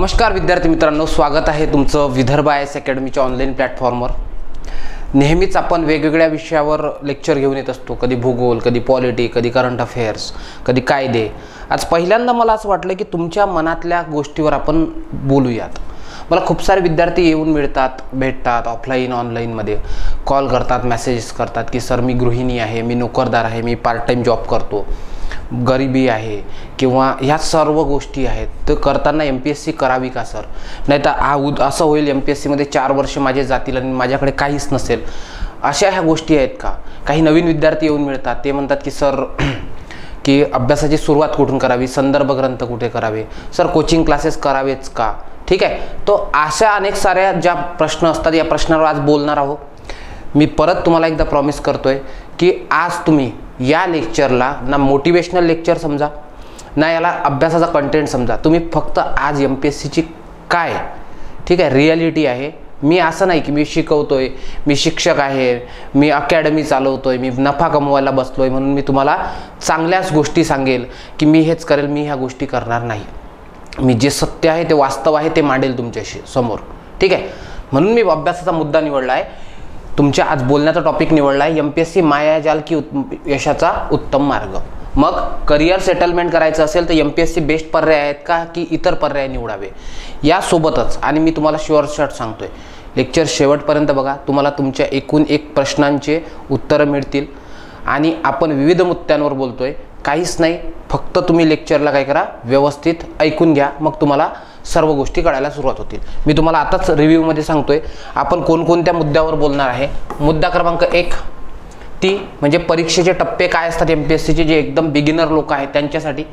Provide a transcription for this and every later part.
नमस्कार विद्यार्थी मित्रांनो, स्वागत आहे तुमचं विदर्भ IAS अकॅडमीच्या ऑनलाईन प्लॅटफॉर्मवर। नेहमीच आपण वेगवेगळ्या विषयावर लेक्चर घेऊन येत असतो, कधी भूगोल, कधी पॉलिटी, कधी करंट अफेअर्स, कधी कायदे। आज पहिल्यांदा मला असं वाटलं की तुमच्या मनातल्या गोष्टीवर आपण बोलूयात। मला खूप सारे विद्यार्थी येऊन मिळतात, भेटतात, ऑफलाईन ऑनलाईनमध्ये कॉल करतात, मेसेजेस करतात की सर मी गृहिणी आहे, मी नोकरदार आहे, मी पार्ट टाइम जॉब करतो, गरिबी आहे किंवा ह्या सर्व गोष्टी आहेत, तर करताना MPSC करावी का सर? नाही तर असं होईल MPSC मध्ये 4 वर्ष माझे जातील आणि माझ्याकडे काहीच नसेल, अशा ह्या गोष्टी आहेत का? काही नवीन विद्यार्थी येऊन मिळतात, ते म्हणतात की सर की अभ्यासाची सुरुवात कुठून करावी, संदर्भ ग्रंथ कुठे करावे, सर कोचिंग क्लासेस करावेच का? ठीक आहे, तो अशा अनेक साऱ्या ज्या प्रश्न असतात, या प्रश्नावर आज बोलणार आहोत। मी परत तुम्हाला एकदा प्रॉमिस करतोय की आज तुम्ही या लेक्चरला ना मोटिवेशनल लेक्चर समजा, ना याला अभ्यासाचा कंटेंट समजा, तुम्ही फक्त आज MPSC ची काय ठीक आहे रियालिटी आहे। मी असं नाही की मी शिकवतोय, मी शिक्षक आहे, मी अकॅडमी चालवतोय, मी नफा कमवायला बसलोय म्हणून मी तुम्हाला चांगल्याच गोष्टी सांगेल की मी हेच करेल, मी ह्या गोष्टी करणार नाही। मी जे सत्य आहे, ते वास्तव आहे, ते मांडेल तुमच्याशी समोर, ठीक आहे। म्हणून मी अभ्यासाचा मुद्दा निवडला आहे, तुमच्या आज बोलण्याचा टॉपिक निवडला आहे, MPSC मायाजाल की यशाचा उत्तम मार्ग। मग करिअर सेटलमेंट करायचं असेल तर MPSC बेस्ट पर्याय आहेत का की इतर पर्याय निवडावे, यासोबतच आणि मी तुम्हाला शुअर शॉट सांगतोय, लेक्चर शेवटपर्यंत बघा, तुम्हाला तुमच्या एकूण एक प्रश्नांचे उत्तरं मिळतील आणि आपण विविध मुद्द्यांवर बोलतोय, काहीच नाही, फक्त तुम्ही लेक्चरला काय करा, व्यवस्थित ऐकून घ्या, मग तुम्हाला सर्व गोष्टी कळायला सुरुवात होतील। मी तुम्हाला आताच रिव्ह्यू मध्ये सांगतोय आपण कोणकोणत्या मुद्द्यावर बोलणार आहे। मुद्दा क्रमांक 1 ती म्हणजे परीक्षेचे टप्पे काय असतात MPSC चे, जे एकदम बिगिनर लोक आहेत त्यांच्यासाठी,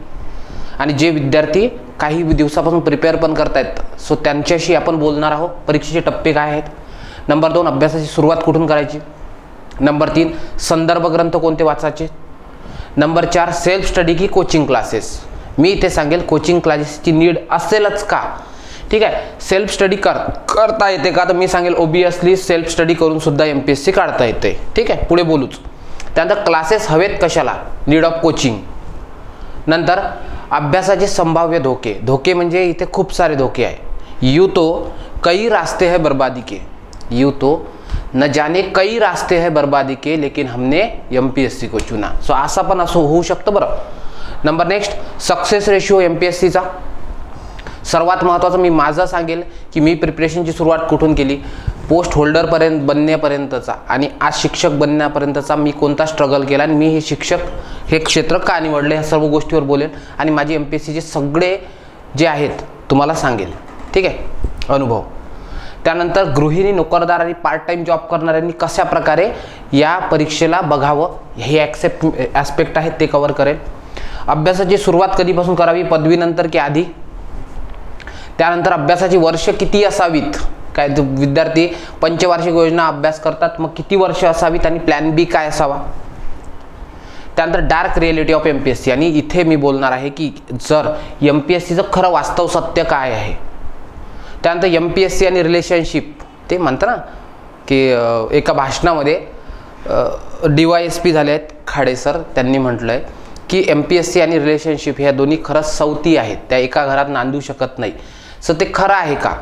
आणि जे विद्यार्थी काही दिवसापासून प्रिपेअर पण करतायत, सो त्यांच्याशी आपण बोलणार आहोत, परीक्षेचे टप्पे काय आहेत। नंबर 2 अभ्यासाची सुरुवात कुठून करायची। नंबर 3 संदर्भ ग्रंथ कोणते वाचायचे। नंबर 4 सेल्फ स्टडी की कोचिंग क्लासेस। मी इथे सांगेल कोचिंग क्लासेसची नीड असेलच का, ठीक आहे। सेल्फ स्टडी करता येते का, तर मी सांगेल ओबियसली सेल्फ स्टडी करून सुद्धा MPSC काढता येते, ठीक आहे, पुढे बोलूच। त्यानंतर क्लासेस हवेत कशाला, नीड ऑफ कोचिंग। नंतर अभ्यासाचे संभाव्य धोके, धोके म्हणजे इथे खूप सारे धोके आहे। यूं तो कई रास्ते हैं बर्बादी के, यूं तो न जाने कई रास्ते हैं बर्बादी के, लेकिन हमने MPSC को चुना। सो असा पण असं होऊ शकतं बरं। Number next success ratio MPSC चा। सर्वात महत्त्वाचं मी माझं सांगेल की मी प्रिपरेशनची सुरुवात कुठून केली, पोस्ट होल्डर पर्यंत बनण्यापर्यंतचा आणि आज शिक्षक बनण्यापर्यंतचा मी कोणता स्ट्रगल केला आणि मी हे शिक्षक हे क्षेत्र का निवडले, ह्या सर्व गोष्टीवर बोलेन आणि माझे MPSC चे सगळे जे आहेत तुम्हाला सांगेल, ठीक आहे, अनुभव। त्यानंतर गृहिणी, नोकरदार आणि पार्ट टाइम जॉब करणाऱ्यांनी कशा प्रकारे या परीक्षेला बघावं, हे ॲस्पेक्ट आहेत, ते कव्हर करेल। अभ्यासाची सुरुवात कधीपासून करावी, पदवीनंतर की आधी। त्यानंतर अभ्यासाची वर्ष किती असावीत, काय विद्यार्थी पंचवार्षिक योजना अभ्यास करतात, मग किती वर्ष असावीत आणि प्लॅन बी काय असावा। त्यानंतर डार्क रिॲलिटी ऑफ MPSC, आणि इथे मी बोलणार आहे की जर MPSCचं खरं वास्तव सत्य काय आहे। त्यानंतर MPSC आणि रिलेशनशिप, ते म्हणतात ना की एका भाषणामध्ये DYSP झाले आहेत खाडे सर, त्यांनी म्हटलंय की MPSC आणि रिलेशनशिप ह्या दोन्ही खरंच सवती आहेत, त्या एका घरात नांदू शकत नाही। सो ते खरं आहे का,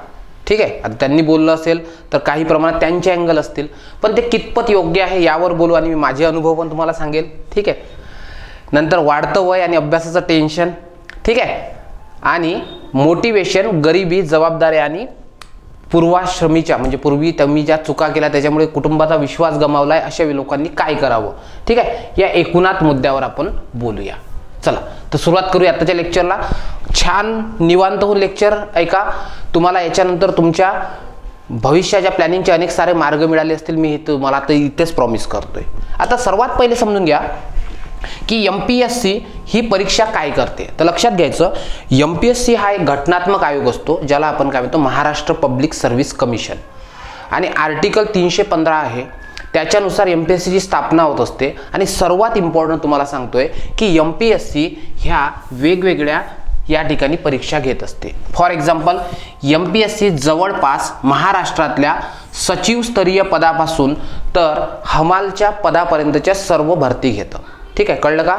ठीक आहे, आता त्यांनी बोललं असेल तर काही प्रमाणात त्यांचे अँगल असतील, पण ते कितपत योग्य आहे यावर बोलू आणि मी माझे अनुभव पण तुम्हाला सांगेल, ठीक आहे। नंतर वाढतं वय आणि अभ्यासाचं टेन्शन, ठीक आहे, आणि मोटिवेशन, गरिबी, जबाबदारी आणि पूर्वाश्रमीच्या म्हणजे पूर्वी तुम्ही ज्या चुका केल्या त्याच्यामुळे कुटुंबाचा विश्वास गमावलाय, अशा लोकांनी काय करावं, ठीक आहे। या एकूणात मुद्द्यावर आपण बोलूया। चला तर सुरुवात करूया आताच्या लेक्चरला। छान निवांत होऊन लेक्चर ऐका, तुम्हाला याच्यानंतर तुमच्या भविष्याच्या प्लॅनिंगचे अनेक सारे मार्ग मिळाले असतील, मी हे तुम्हाला आता इथेच प्रॉमिस करतोय। आता सर्वात पहिले समजून घ्या की MPSC ही परीक्षा काय करते, तर लक्षात घ्यायचं MPSC हा एक घटनात्मक आयोग असतो, ज्याला आपण काय म्हणतो महाराष्ट्र पब्लिक सर्व्हिस कमिशन, आणि आर्टिकल 315 आहे, त्याच्यानुसार MPSC ची स्थापना होत असते। आणि सर्वात इम्पॉर्टंट तुम्हाला सांगतोय की MPSC ह्या वेगवेगळ्या या ठिकाणी परीक्षा घेत असते। फॉर एक्झाम्पल MPSC जवळपास महाराष्ट्रातल्या सचिव स्तरीय पदापासून तर हमालच्या पदापर्यंतच्या सर्व भरती घेतं, ठीक आहे, कळलं का।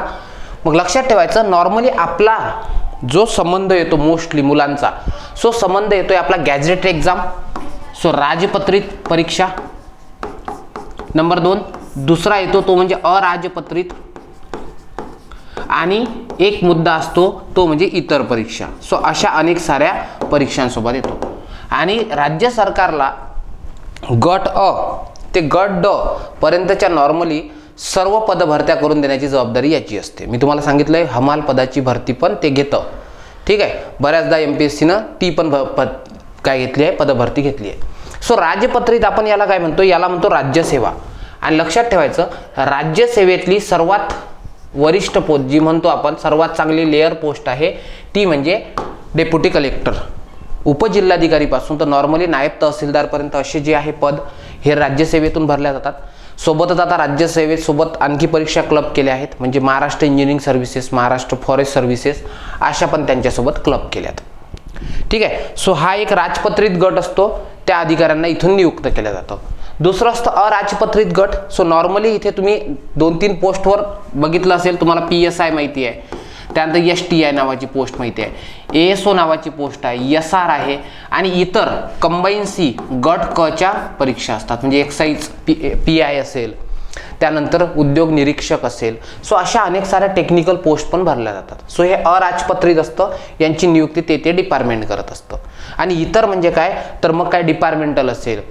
मग लक्षात ठेवायचं नॉर्मली आपला जो संबंध येतो मोस्टली मुलांचा, सो संबंध येतोय आपला गॅजेट एक्झाम, सो राजपत्रित परीक्षा नंबर 2. दुसरा येतो तो म्हणजे अराजपत्रित, आणि एक मुद्दा असतो तो म्हणजे इतर परीक्षा. सो अशा अनेक साऱ्या परीक्षांसोबत येतो. आणि राज्य सरकारला गट अ ते गट ड पर्यंतच्या नॉर्मली सर्व पदभरत्या करून देण्याची जबाबदारी याची असते. मी तुम्हाला सांगितलंय हमाल पदाची भरती पण ते घेतं. ठीक आहे, बऱ्याचदा MPSCनं ती पण काय घेतली आहे, पदभरती घेतली आहे. सो राजपत्रित आपण याला काय म्हणतो, याला म्हणतो राज्यसेवा. आणि लक्षात ठेवायचं, राज्यसेवेतली सर्वात वरिष्ठ पोस्ट जी म्हणतो आपण, सर्वात चांगली लेअर पोस्ट आहे ती म्हणजे डेप्युटी कलेक्टर. उपजिल्हाधिकारीपासून तर नॉर्मली नायब तहसीलदारपर्यंत असे जे आहे पद हे राज्यसेवेतून भरल्या जातात. सोबतच आता राज्यसेवेसोबत आणखी परीक्षा क्लब केल्या आहेत, म्हणजे Maharashtra engineering services, Maharashtra forest services अशा पण त्यांच्यासोबत क्लब केल्यात. ठीक आहे, सो हा एक राजपत्रित गट असतो, त्या अधिकाऱ्यांना इथून नियुक्त केलं जातं. दुसरं असतं अराजपत्रित गट. सो नॉर्मली इथे तुम्ही 2-3 पोस्टवर बघितलं असेल, तुम्हाला PSI माहिती आहे, त्यानंतर STI नावाची पोस्ट माहिती आहे, ASO नावाची पोस्ट आहे, SR आहे, आणि इतर कंबाईन C गट क च्या परीक्षा असतात, म्हणजे एक्साईज PI असेल, त्यानंतर उद्योग निरीक्षक असेल. सो अशा अनेक साऱ्या टेक्निकल पोस्ट पण भरल्या जातात. सो हे अराजपत्रित असतं, यांची नियुक्ती ते डिपार्टमेंट करत असतं. आणि इतर म्हणजे काय, तर मग काय डिपार्टमेंटल असेल,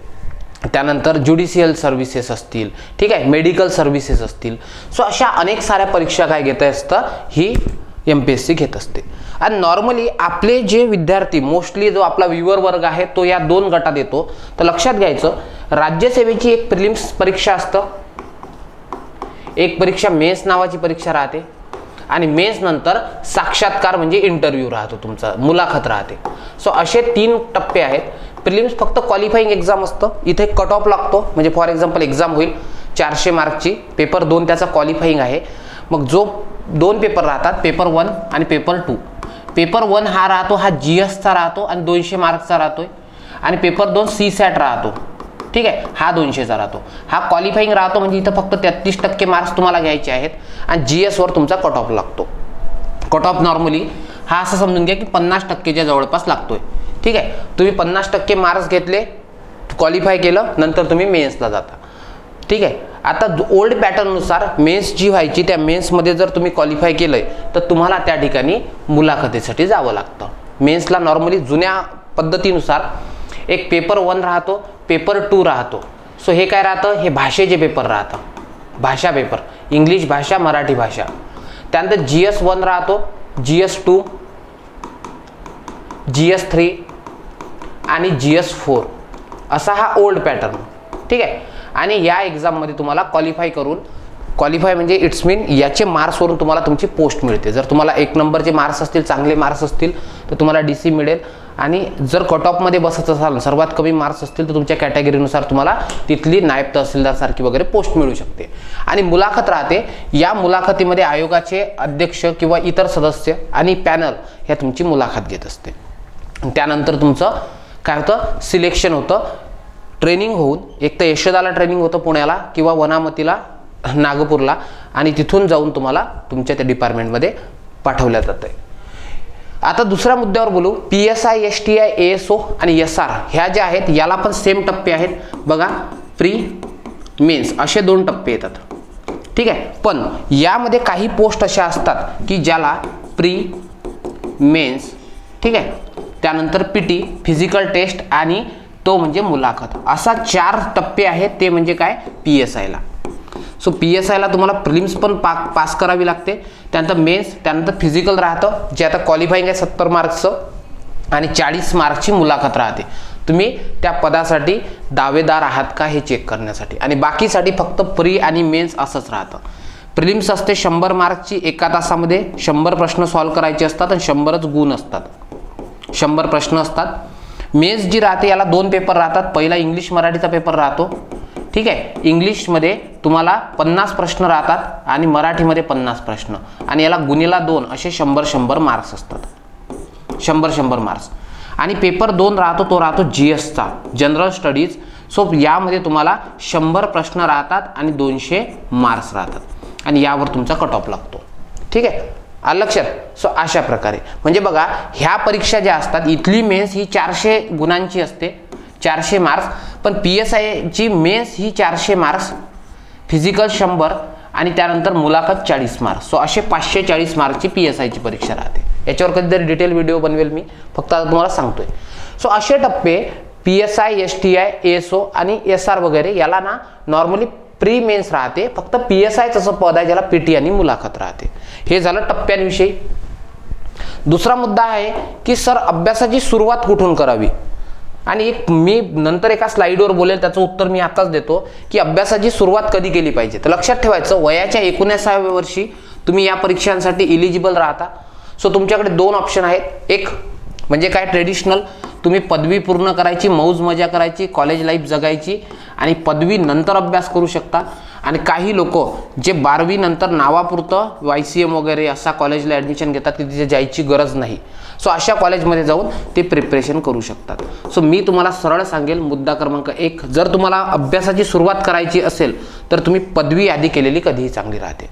त्यानंतर ज्युडिशियल सर्व्हिसेस असतील, ठीक आहे, मेडिकल सर्व्हिसेस असतील. सो अशा अनेक साऱ्या परीक्षा काय घेत असतं, ही MPSC घेत असते. आणि नॉर्मली आपले जे विद्यार्थी मोस्टली जो आपला व्ह्यूअर वर्ग आहे तो या 2 गटात येतो. तर लक्षात घ्यायचं, राज्यसेवेची एक प्रिलिम्स परीक्षा असतं, एक परीक्षा मेन्स नावाची परीक्षा राहते, आणि मेन्स नंतर साक्षात्कार म्हणजे इंटरव्ह्यू राहतो, तुमचा मुलाखत राहते. सो असे 3 टप्पे आहेत. प्रिलिम्स फक्त क्वालिफाईंग एक्झाम असतं, इथे कट ऑफ लागतो, म्हणजे फॉर एक्झाम्पल एक्झाम होईल 400 मार्कची, पेपर 2 त्याचा क्वालिफाईंग आहे. मग जो 2 पेपर राहतात, पेपर 1 आणि पेपर 2. पेपर 1 हा राहतो, हा GSचा राहतो आणि 200 मार्क्सचा राहतोय, आणि पेपर 2 CSAT राहतो. ठीक आहे, हा 200चा राहतो. हा क्वालिफाईंग राहतो, म्हणजे इथं फक्त 33% मार्क्स तुम्हाला घ्यायचे आहेत, आणि GSवर तुमचा कट ऑफ लागतो. कट ऑफ नॉर्मली हा असं समजून घ्या की 50%च्या जवळपास लागतोय. ठीक आहे, तुम्ही 50% मार्क्स घेतले, क्वालिफाय केलं, नंतर तुम्ही मेन्सला जाता. ठीक आहे, आता ओल्ड पॅटर्ननुसार मेन्स जी व्हायची, त्या मेन्समध्ये जर तुम्ही क्वालिफाय केलंय तर तुम्हाला त्या ठिकाणी मुलाखतीसाठी जावं लागतं. मेन्सला नॉर्मली जुन्या पद्धतीनुसार एक पेपर 1 राहतो, पेपर 2 राहतो. सो हे काय राहतं, हे भाषेचे पेपर राहतं, भाषा पेपर, इंग्लिश भाषा, मराठी भाषा. त्यानंतर GS1 राहतो, GS2, GS3 आणि GS4 असा हा ओल्ड पॅटर्न. ठीक आहे, आणि या एक्झाममध्ये तुम्हाला क्वालिफाय म्हणजे इट्स मीन याचे मार्क्सवरून तुम्हाला तुमची पोस्ट मिळते. जर तुम्हाला 1 नंबरचे मार्क्स असतील, चांगले मार्क्स असतील, तर तुम्हाला DC मिळेल, आणि जर कट ऑफमध्ये बसत असाल, सर्वात कमी मार्क्स असतील, तर तुमच्या कॅटेगरीनुसार तुम्हाला तिथली नायब तहसीलदार सारखी वगैरे पोस्ट मिळू शकते. आणि मुलाखत राहते, या मुलाखतीमध्ये आयोगाचे अध्यक्ष किंवा इतर सदस्य आणि पॅनल ह्या तुमची मुलाखत घेत असते. त्यानंतर तुमचं काय होतं, सिलेक्शन होतं, ट्रेनिंग होऊन, एक तर यशोदाला ट्रेनिंग होतं पुण्याला किंवा वनामतीला नागपूरला, आणि तिथून जाऊन तुम्हाला तुमच्या त्या डिपार्टमेंटमध्ये पाठवल्या जातं. आता दुसऱ्या मुद्द्यावर बोलू. PSI, STI, ASO आणि SR ह्या ज्या आहेत याला पण सेम टप्पे आहेत बघा, प्री मेन्स असे 2 टप्पे येतात. ठीक आहे, पण यामध्ये काही पोस्ट अशा असतात की ज्याला प्री मेन्स, ठीक आहे, त्यानंतर PT फिजिकल टेस्ट आणि तो म्हणजे मुलाखत, असा 4 टप्पे आहेत. ते म्हणजे काय, PSIला. सो PSIला तुम्हाला प्रिलिम्स पण पास करावी लागते, त्यानंतर मेन्स, त्यानंतर फिजिकल राहतं, जे आता क्वालिफाईंग आहे 70 मार्क्सचं, आणि 40 मार्क्सची मुलाखत राहते. तुम्ही त्या पदासाठी दावेदार आहात का हे चेक करण्यासाठी, आणि बाकीसाठी फक्त प्री आणि मेन्स असंच राहतं. प्रिलिम्स असते 100 मार्क्सची, 1 तासामध्ये 100 प्रश्न सॉल्व्ह करायचे असतात, आणि 100च गुण असतात, 100 प्रश्न असतात. मेन्स जी राहते याला 2 पेपर राहतात. पहिला इंग्लिश मराठीचा पेपर राहतो. ठीक आहे, इंग्लिशमध्ये तुम्हाला 50 प्रश्न राहतात आणि मराठीमध्ये 50 प्रश्न, आणि याला गुणिला 2 असे 100 मार्क्स असतात, 100 मार्क्स. आणि पेपर 2 राहतो, तो राहतो GSचा, जनरल स्टडीज. सो यामध्ये तुम्हाला 100 प्रश्न राहतात आणि 200 मार्क्स राहतात, आणि यावर तुमचा कट ऑफ लागतो. ठीक आहे, आलं लक्षात. सो अशा प्रकारे म्हणजे बघा ह्या परीक्षा ज्या असतात इथली मेन्स ही 400 गुणांची असते, 400 मार्क्स. पण PSI ची मेन्स ही 400 मार्क्स, फिजिकल 100 आणि त्यानंतर मुलाखत 40 मार्क्स. सो असे 540 मार्कची PSI ची परीक्षा राहते. याच्यावर कधीतरी डिटेल व्हिडिओ बनवेल मी, फक्त आता तुम्हाला सांगतोय. सो असे टप्पे PSI, STI, ASO आणि SR वगैरे याला ना नॉर्मली प्री मेन्स राहते. फक्त PSI असं पद आहे ज्याला PT आणि मुलाखत राहते. हे झालं टप्प्यांविषयी. दुसरा मुद्दा आहे की सर अभ्यासाची सुरुवात कुठून करावी, आणि एक मी नंतर एका स्लाइडवर बोलेल त्याचं उत्तर मी आताच देतो की अभ्यासाची सुरुवात कधी केली पाहिजे. तर लक्षात ठेवायचं वयाच्या 19व्या वर्षी तुम्ही या परीक्षांसाठी इलिजिबल राहता. सो तुमच्याकडे 2 ऑप्शन आहेत. एक म्हणजे काय ट्रेडिशनल, तुम्ही पदवी पूर्ण करायची, मौज मजा करायची, कॉलेज लाईफ जगायची आणि पदवी नंतर अभ्यास करू शकता. आणि काही लोक जे 12वी नंतर नावापुरतं YCM वगैरे असा कॉलेजला ॲडमिशन घेतात की तिथे जायची गरज नाही. सो अशा कॉलेजमध्ये जाऊन ते प्रिपरेशन करू शकतात. सो मी तुम्हाला सरळ सांगेल मुद्दा क्रमांक 1, जर तुम्हाला अभ्यासाची सुरुवात करायची असेल तर तुम्ही पदवी आधी केलेली कधीही चांगली राहते.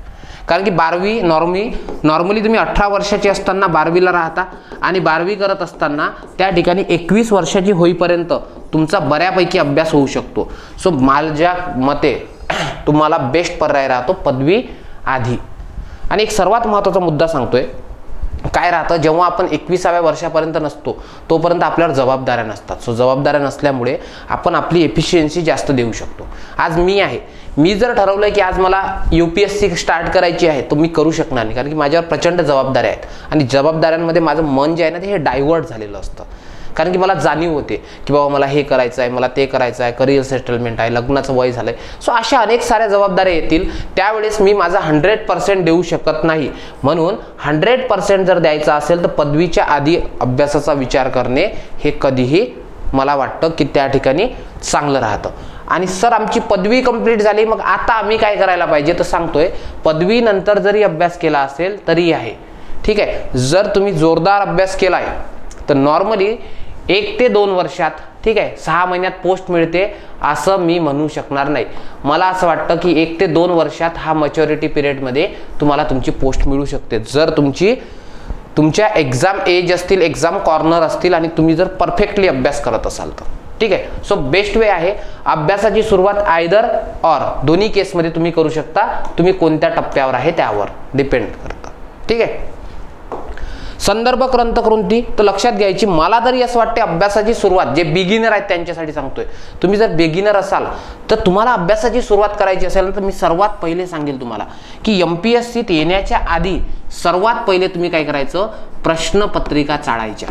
कारण की 12वी नॉर्मली तुम्ही 18 वर्षाची असताना 12वीला राहता आणि 12वी करत असताना त्या ठिकाणी 21 वर्षाची होईपर्यंत तुमचा बऱ्यापैकी अभ्यास होऊ शकतो. सो माझ्या मते तुम्हाला बेस्ट पर्याय राहतो पदवी आधी. आणि एक सर्वात महत्त्वाचा मुद्दा सांगतोय, काय राहतं जेव्हा आपण 21व्या वर्षापर्यंत नसतो तोपर्यंत आपल्यावर जबाबदाऱ्या नसतात. सो जबाबदाऱ्या नसल्यामुळे आपण आपली एफिशियन्सी जास्त देऊ शकतो. आज मी जर ठरवलंय की आज मला UPSC स्टार्ट करायची आहे तर मी करू शकणार नाही, कारण की माझ्यावर प्रचंड जबाबदाऱ्या आहेत आणि जबाबदाऱ्यांमध्ये माझं मन जे आहे ना ते हे डायव्हर्ट झालेलं असतं. कारण की मला जाणीव होते की बाबा मला हे करायचं आहे, मला ते करायचं आहे, करिअर सेटलमेंट आहे, लग्नाचं वय झालंय. सो अशा अनेक साऱ्या जबाबदाऱ्या येतील, त्यावेळेस मी माझा 100% देऊ शकत नाही. म्हणून 100% जर द्यायचं असेल तर पदवीच्या आधी अभ्यासाचा विचार करणे हे कधीही मला वाटतं की त्या ठिकाणी चांगलं राहतं. आणि सर आमची पदवी कंप्लीट झाली मग आता आम्ही काय करायला पाहिजे, तर सांगतोय पदवी नंतर जरी अभ्यास केला असेल तरी आहे. ठीक आहे, जर तुम्ही जोरदार अभ्यास केलाय तर नॉर्मली 1 ते 2 वर्षात, ठीक आहे, 6 महिन्यात पोस्ट मिळते असं मी म्हणू शकणार नाही. मला असं वाटतं की 1 ते 2 वर्षात हा मॅच्युरिटी पिरियडमध्ये तुम्हाला तुमची पोस्ट मिळू शकते, जर तुमच्या एक्झाम एज असतील, एक्झाम कॉर्नर असतील आणि तुम्ही जर परफेक्टली अभ्यास करत असाल तर. ठीक आहे, सो बेस्ट वे आहे अभ्यासाची सुरुवात आयदर ऑर दोन्ही केसमध्ये तुम्ही करू शकता. तुम्ही कोणत्या टप्प्यावर आहे त्यावर डिपेंड करतं. ठीक आहे, संदर्भ ग्रंथकृती तर लक्षात घ्यायची. मला तरी असं वाटते अभ्यासाची सुरुवात जे बिगिनर आहेत त्यांच्यासाठी सांगतोय. तुम्ही जर बिगिनर असाल तर तुम्हाला अभ्यासाची सुरुवात करायची असेल तर मी सर्वात पहिले सांगेल तुम्हाला की MPSCत येण्याच्या आधी सर्वात पहिले तुम्ही काय करायचं, प्रश्नपत्रिका चाळायच्या,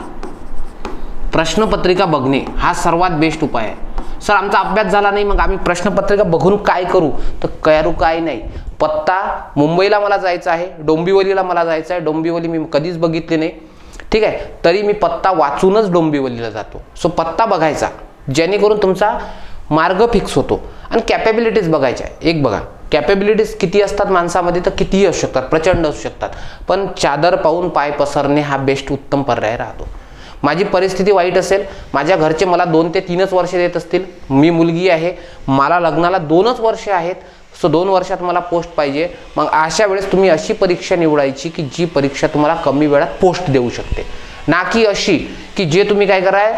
प्रश्नपत्रिका बघणे हा सर्वात बेस्ट उपाय आहे. सर आमचा अभ्यास झाला नाही मग आम्ही प्रश्नपत्रिका बघून काय करू, तर करू काय नाही. पत्ता मुंबईला मला जायचं आहे, डोंबिवलीला मला जायचं आहे, डोंबिवली मी कधीच बघितली नाही. ठीक आहे, तरी मी पत्ता वाचूनच डोंबिवलीला जातो. सो पत्ता बघायचा जेणेकरून तुमचा मार्ग फिक्स होतो. आणि कॅपेबिलिटीज बघायच्या. एक बघा कॅपेबिलिटीज किती असतात माणसामध्ये, तर कितीही असू शकतात, प्रचंड असू शकतात, पण चादर पाहून पाय पसरणे हा बेस्ट उत्तम पर्याय राहतो. माझी परिस्थिती वाईट असेल, माझ्या घरचे मला 2 ते 3च वर्ष देत असतील, मी मुलगी आहे, मला लग्नाला 2च वर्ष आहेत, सो 2 वर्षात मला पोस्ट पाहिजे, मग अशा वेळेस तुम्ही अशी परीक्षा निवडायची की जी परीक्षा तुम्हाला कमी वेळात पोस्ट देऊ शकते, ना की अशी की जे तुम्ही काय कराल,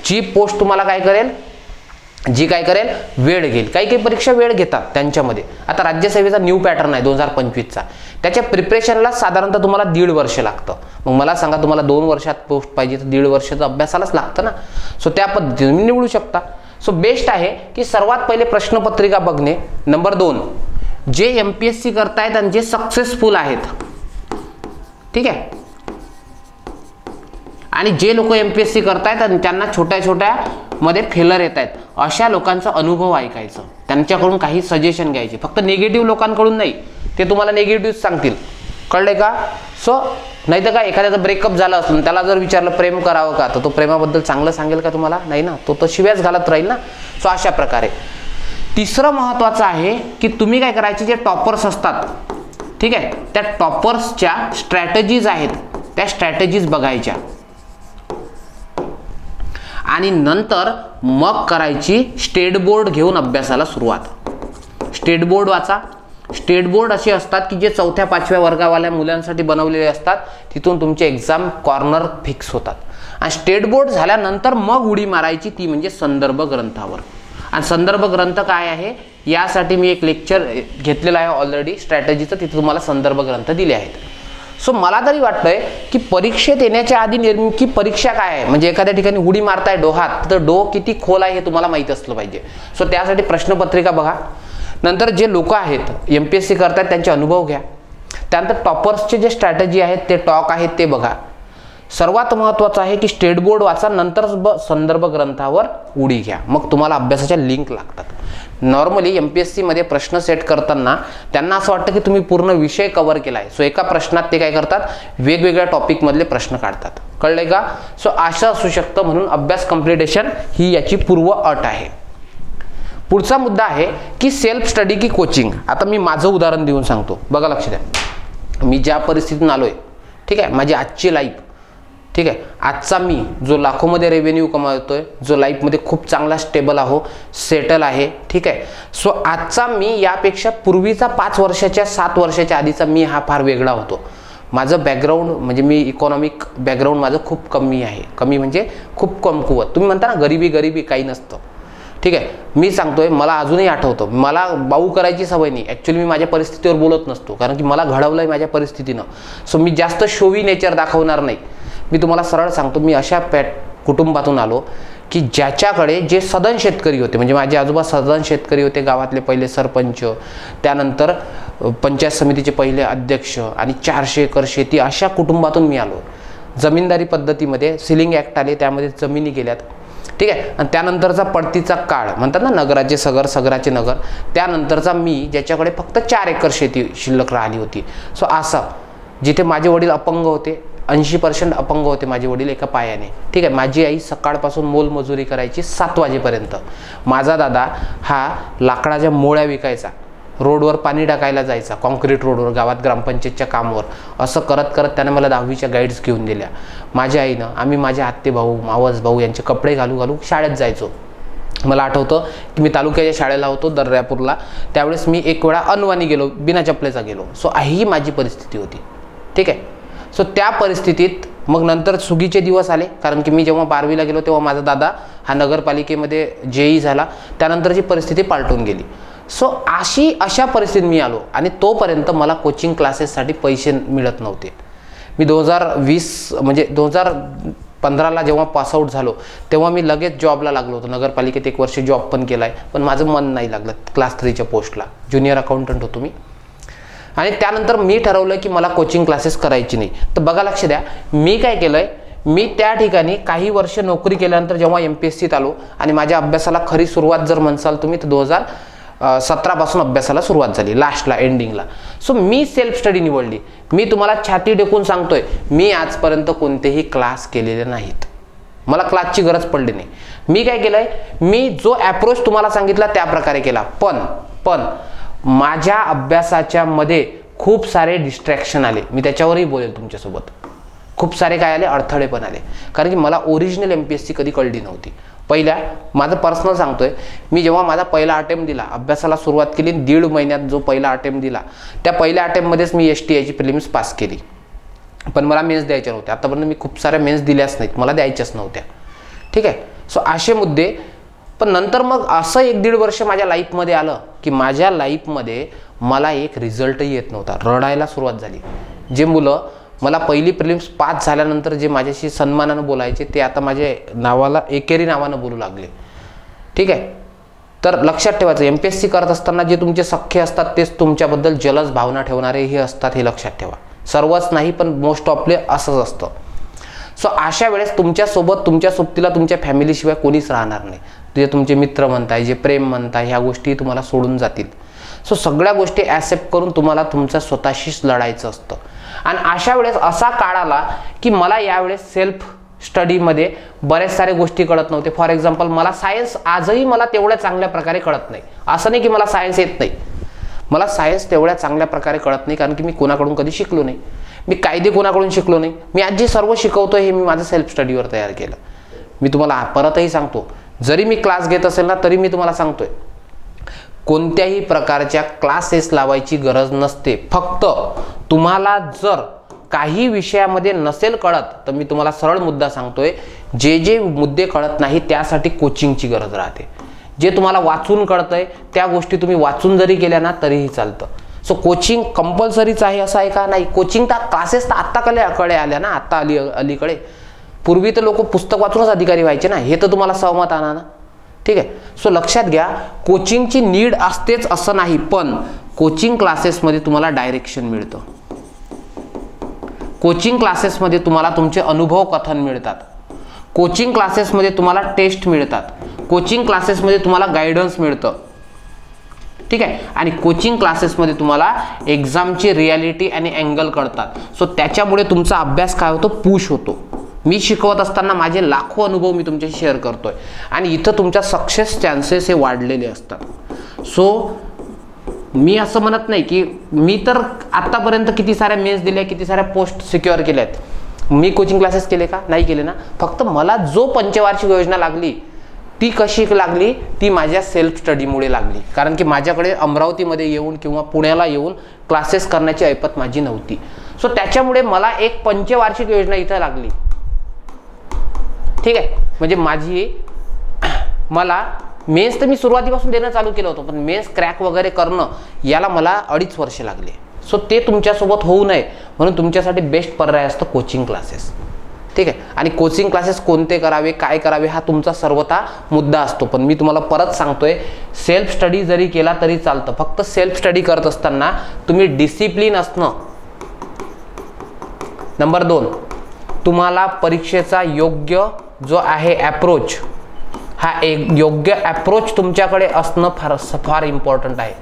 जी पोस्ट तुम्हाला काय करेल, जी काय करेल वेळ घेईल. काही परीक्षा वेळ घेतात त्यांच्यामध्ये. आता राज्यसेवेचा न्यू पॅटर्न आहे 2025चा, त्याच्या प्रिपरेशनला साधारणतः तुम्हाला 1.5 वर्ष लागतं. मग मला सांगा तुम्हाला 2 वर्षात पोस्ट पाहिजे तर 1.5 वर्षाचा अभ्यासालाच लागतं ना. सो त्या पद्धतीने तुम्ही निवडू शकता. सो बेस्ट आहे की सर्वात पहिले प्रश्नपत्रिका बघणे. नंबर 2, जे MPSC करतायत आणि जे सक्सेसफुल आहेत, ठीक आहे, आणि जे लोक MPSC करतायत आणि त्यांना छोट्या मध्ये फेलर येत आहेत अशा लोकांचा अनुभव ऐकायचं, त्यांच्याकडून काही सजेशन घ्यायचे. फक्त निगेटिव्ह लोकांकडून नाही, ते तुम्हाला निगेटिव्ह सांगतील, कळले का. सो नाही तर काय, एखाद्याचं ब्रेकअप झालं असलं त्याला जर विचारलं प्रेम करावं का, तर तो प्रेमाबद्दल चांगलं सांगेल का तुम्हाला, नाही ना, तो शिव्याच घालत राहील ना. सो अशा प्रकारे. तिसरं महत्त्वाचं आहे की तुम्ही काय करायचे, जे टॉपर्स असतात, ठीक आहे, त्या टॉपर्सच्या स्ट्रॅटेजीज आहेत, त्या स्ट्रॅटेजीज बघायच्या आणि नंतर मग करायची स्टेट बोर्ड घेऊन अभ्यासाला सुरुवात. स्टेट बोर्ड वाचा, स्टेट बोर्ड असे असतात की जे 4थ्या 5व्या वर्गावाल्या मुलांसाठी बनवलेले असतात. तिथून तुमचे एक्झाम कॉर्नर फिक्स होतात. आणि स्टेट बोर्ड झाल्यानंतर मग उडी मारायची ती म्हणजे संदर्भ ग्रंथावर. आणि संदर्भ ग्रंथ काय आहे यासाठी मी एक लेक्चर घेतलेलं आहे ऑलरेडी स्ट्रॅटेजीचं, तिथे तुम्हाला संदर्भ ग्रंथ दिले आहेत. सो मला तरी वाटतंय की परीक्षेत येण्याच्या आधी नेमकी परीक्षा काय आहे, म्हणजे एखाद्या ठिकाणी उडी मारताय डोहात तर डोह किती खोल आहे हे तुम्हाला माहीत असलं पाहिजे. सो त्यासाठी प्रश्नपत्रिका बघा. नंतर जे लोक आहेत MPSC करतात त्यांचे अनुभव घ्या. त्यानंतर टॉपर्सचे जे स्ट्रॅटेजी आहेत ते टॉक आहेत ते बघा. सर्वात महत्त्वाचं आहे की स्टेट बोर्ड वाचा, नंतर संदर्भ ग्रंथावर उडी घ्या, मग तुम्हाला अभ्यासाच्या लिंक लागतात. नॉर्मली MPSC मध्ये प्रश्न सेट करताना त्यांना असं वाटतं की तुम्ही पूर्ण विषय कव्हर केला आहे. सो एका प्रश्नात ते काय करतात, वेगवेगळ्या टॉपिकमधले प्रश्न काढतात. कळलंय का? सो असं असू शकतं, म्हणून अभ्यास कम्प्लिटेशन ही याची पूर्व अट आहे. पुढचा मुद्दा आहे की सेल्फ स्टडी की कोचिंग. आता मी माझं उदाहरण देऊन सांगतो, बघा लक्ष द्या. मी ज्या परिस्थितीतून आलोय, ठीक आहे, माझी आजची लाईफ, ठीक आहे, आजचा मी जो लाखोमध्ये रेव्हेन्यू कमावतोय, जो लाईफमध्ये खूप चांगला स्टेबल आहो, सेटल आहे, ठीक आहे. सो आजचा मी यापेक्षा पूर्वीचा 5 वर्षाच्या 7 वर्षाच्या आधीचा मी हा फार वेगळा होतो. माझं बॅकग्राऊंड म्हणजे मी इकॉनॉमिक बॅकग्राऊंड माझं खूप कमी आहे. कमी म्हणजे खूप कमकुवत. तुम्ही म्हणता ना गरिबी काही नसतं, ठीक आहे. मी सांगतोय, मला अजूनही आठवतं, मला बाऊ करायची सवय नाही. ॲक्च्युली मी माझ्या परिस्थितीवर बोलत नसतो, कारण की मला घडवलंय माझ्या परिस्थितीनं. सो मी जास्त शोवी नेचर दाखवणार नाही. मी तुम्हाला सरळ सांगतो, मी अशा कुटुंबातून आलो की ज्याच्याकडे जे सदन शेतकरी होते, म्हणजे माझे आजोबा सदन शेतकरी होते, गावातले पहिले सरपंच, त्यानंतर पंचायत समितीचे पहिले अध्यक्ष आणि 400 एकर शेती, अशा कुटुंबातून मी आलो. जमीनदारी पद्धतीमध्ये सिलिंग ॲक्ट आले, त्यामध्ये जमिनी गेल्यात, ठीक आहे. आणि त्यानंतरचा पडतीचा काळ म्हणतात ना, नगराचे सगर सगराचे नगर, त्यानंतरचा मी ज्याच्याकडे फक्त 4 एकर शेती शिल्लक राहिली होती. सो असं जिथे माझे वडील अपंग होते, 80% अपंग होते माझे वडील एका पायाने, ठीक आहे. माझी आई सकाळपासून मोलमजुरी करायची 7 वाजेपर्यंत. माझा दादा हा लाकडाच्या मोळ्या विकायचा, रोडवर पाणी टाकायला जायचा, कॉन्क्रीट रोडवर, गावात ग्रामपंचायतच्या कामावर. असं करत करत त्याने मला 10वीच्या गाईड्स घेऊन दिल्या. माझ्या आईनं, आम्ही माझे आत्ते भाऊ, मावस भाऊ यांचे कपडे घालू शाळेत जायचो. मला आठवतं की मी तालुक्याच्या शाळेला होतो दर्यापूरला, त्यावेळेस मी एक वेळा अनवाणी गेलो, बिना चपलेचा गेलो. सो ही माझी परिस्थिती होती, ठीक आहे. सो त्या परिस्थितीत मग नंतर सुगीचे दिवस आले, कारण की मी जेव्हा 12वीला गेलो तेव्हा माझा दादा हा नगरपालिकेमध्ये JEE झाला, त्यानंतरची परिस्थिती पालटून गेली. सो अशा परिस्थितीत मी आलो आणि तोपर्यंत मला कोचिंग क्लासेससाठी पैसे मिळत नव्हते. मी 2020 म्हणजे 2015ला जेव्हा पासआउट झालो तेव्हा मी लगेच जॉबला लागलो होतो. नगरपालिकेत 1 वर्ष जॉब पण केला आहे, पण माझं मन नाही लागलं क्लास 3च्या पोस्टला. ज्युनियर अकाउंटंट होतो मी. आणि त्यानंतर मी ठरवलं की मला कोचिंग क्लासेस करायची नाही. तर बघा लक्ष द्या, मी काय केलंय, मी त्या ठिकाणी काही वर्ष नोकरी केल्यानंतर जेव्हा MPSCत आलो आणि माझ्या अभ्यासाला खरी सुरुवात जर म्हणसाल तुम्ही तर 2017 पासून अभ्यासाला सुरुवात झाली, लास्टला एंडिंगला. सो मी सेल्फ स्टडी निवडली. मी तुम्हाला छाती टेकून सांगतोय, मी आजपर्यंत कोणतेही क्लास केलेले नाहीत. मला क्लासची गरज पडली नाही. मी काय केलंय, मी जो अप्रोच तुम्हाला सांगितला त्या प्रकारे केला. पण माझ्या अभ्यासाच्या मध्ये खूप सारे डिस्ट्रॅक्शन आले. मी त्याच्यावरही बोलेल तुमच्यासोबत. खूप सारे काय आले, अडथळे पण आले, कारण की मला ओरिजिनल MPSC कधी कळली नव्हती. पहिल्या माझं पर्सनल सांगतोय, मी जेव्हा माझा पहिला अटेम्प्ट दिला, अभ्यासाला सुरुवात केली, 1.5 महिन्यात जो पहिला अटेम्प्ट दिला, त्या पहिल्या अटेम्प्टमध्येच मी STIची प्रिलिम्स पास केली. पण मला मेन्स द्यायच्या नव्हत्या. आतापर्यंत मी खूप साऱ्या मेन्स दिल्याच नाहीत, मला द्यायच्याच नव्हत्या, ठीक आहे. सो असे मुद्दे. पण नंतर मग असं 1-1.5 वर्ष माझ्या लाईफमध्ये आलं की माझ्या लाईफमध्ये मला एक रिझल्टही येत नव्हता. रडायला सुरुवात झाली. जे मुलं मला पहिली प्रिलिम्स पास झाल्यानंतर जे माझ्याशी सन्मानानं बोलायचे ते आता माझ्या नावाला एकेरी नावानं बोलू लागले, ठीक आहे. तर लक्षात ठेवायचं, MPSC करत असताना जे तुमचे सख्खे असतात तेच तुमच्याबद्दल जलस भावना ठेवणारे हे असतात, हे लक्षात ठेवा. सर्वच नाही पण मोस्ट ऑफले असंच असतं. सो अशा वेळेस तुमच्यासोबत तुमच्या सोबतीला तुमच्या फॅमिलीशिवाय कोणीच राहणार नाही. जे तुमचे मित्र म्हणताय, जे प्रेम म्हणताय, ह्या गोष्टी तुम्हाला सोडून जातील. सो सगळ्या गोष्टी ॲक्सेप्ट करून तुम्हाला तुमच्या स्वतःशीच लढायचं असतं. आणि अशा वेळेस असा काळ आला की मला यावेळेस सेल्फ स्टडीमध्ये बऱ्याच साऱ्या गोष्टी कळत नव्हते. फॉर एक्झाम्पल, मला सायन्स आजही मला तेवढ्या चांगल्या प्रकारे कळत नाही. असं नाही की मला सायन्स येत नाही, मला सायन्स तेवढ्या चांगल्या प्रकारे कळत नाही, कारण की मी कोणाकडून कधी शिकलो नाही. मी कायदे कोणाकडून शिकलो नाही. मी आज जे सर्व शिकवतोय हे मी माझं सेल्फ स्टडीवर तयार केलं. मी तुम्हाला परतही सांगतो, जरी मी क्लास घेत असेल ना तरी मी तुम्हाला सांगतोय, कोणत्याही प्रकारच्या क्लासेस लावायची गरज नसते. फक्त तुम्हाला जर काही विषयामध्ये नसेल कळत तर मी तुम्हाला सरळ मुद्दा सांगतोय, जे मुद्दे कळत नाही त्यासाठी कोचिंगची गरज राहते. जे तुम्हाला वाचून कळतंय त्या गोष्टी तुम्ही वाचून जरी केल्या ना तरीही चालतं. सो कोचिंग कंपल्सरीच आहे असं आहे का? नाही. कोचिंग तर क्लासेस तर आत्ता कडे आल्या ना, आत्ता अलीकडे. पूर्वी तर लोक पुस्तक वाचूनच अधिकारी व्हायचे ना, हे तर तुम्हाला सहमत आणा ना. ठीक आहे. सो लक्षात घ्या, कोचिंगची नीड असतेच असं नाही, पण कोचिंग क्लासेसमध्ये तुम्हाला डायरेक्शन मिळतं. कोचिंग क्लासेसमध्ये तुम्हाला तुमचे अनुभव कथन मिळतात. कोचिंग क्लासेसमध्ये तुम्हाला टेस्ट मिळतात. कोचिंग क्लासेसमध्ये तुम्हाला गायडन्स मिळतं. ठीक आहे. आणि कोचिंग क्लासेसमध्ये तुम्हाला एक्झामची रियालिटी आणि अँगल कळतात. सो त्याच्यामुळे तुमचा अभ्यास काय होतो, पुश होतो. मी शिकवत असताना माझे लाखो अनुभव मी तुमच्याशी शेअर करतोय आणि इथं तुमच्या सक्सेस चान्सेस हे वाढलेले असतात. सो मी असं म्हणत नाही की मी तर आतापर्यंत किती साऱ्या मेन्स दिल्या, किती साऱ्या पोस्ट सिक्युअर केल्यात, मी कोचिंग क्लासेस केले का? नाही केले ना. फक्त मला जो पंचवार्षिक योजना लागली ती कशी लागली, ती माझ्या सेल्फ स्टडीमुळे लागली. कारण की माझ्याकडे अमरावतीमध्ये येऊन किंवा पुण्याला येऊन क्लासेस करण्याची ऐपत माझी नव्हती. सो त्याच्यामुळे मला एक पंचवार्षिक योजना इथं लागली. ठीक आहे. म्हणजे मला मेन्स तर मी सुरुवातीपासून देणं चालू केलं होतं, पण मेन्स क्रॅक वगैरे करणं याला मला 2.5 वर्ष लागले. सो ते तुमच्यासोबत होऊ नये म्हणून तुमच्यासाठी बेस्ट पर्याय असतं कोचिंग क्लासेस. ठीक आहे. आणि कोचिंग क्लासेस कोणते करावे, काय करावे हा तुमचा सर्वथा मुद्दा असतो. पण मी तुम्हाला परत सांगतोय, सेल्फ स्टडी जरी केला तरी चालतं. फक्त सेल्फ स्टडी करत असताना तुम्ही डिसिप्लिन असणं. नंबर 2, तुम्हाला परीक्षेचा योग्य जो आहे अप्रोच, हा एक योग्य अप्रोच तुमच्याकडे असणं फार इम्पॉर्टंट आहे.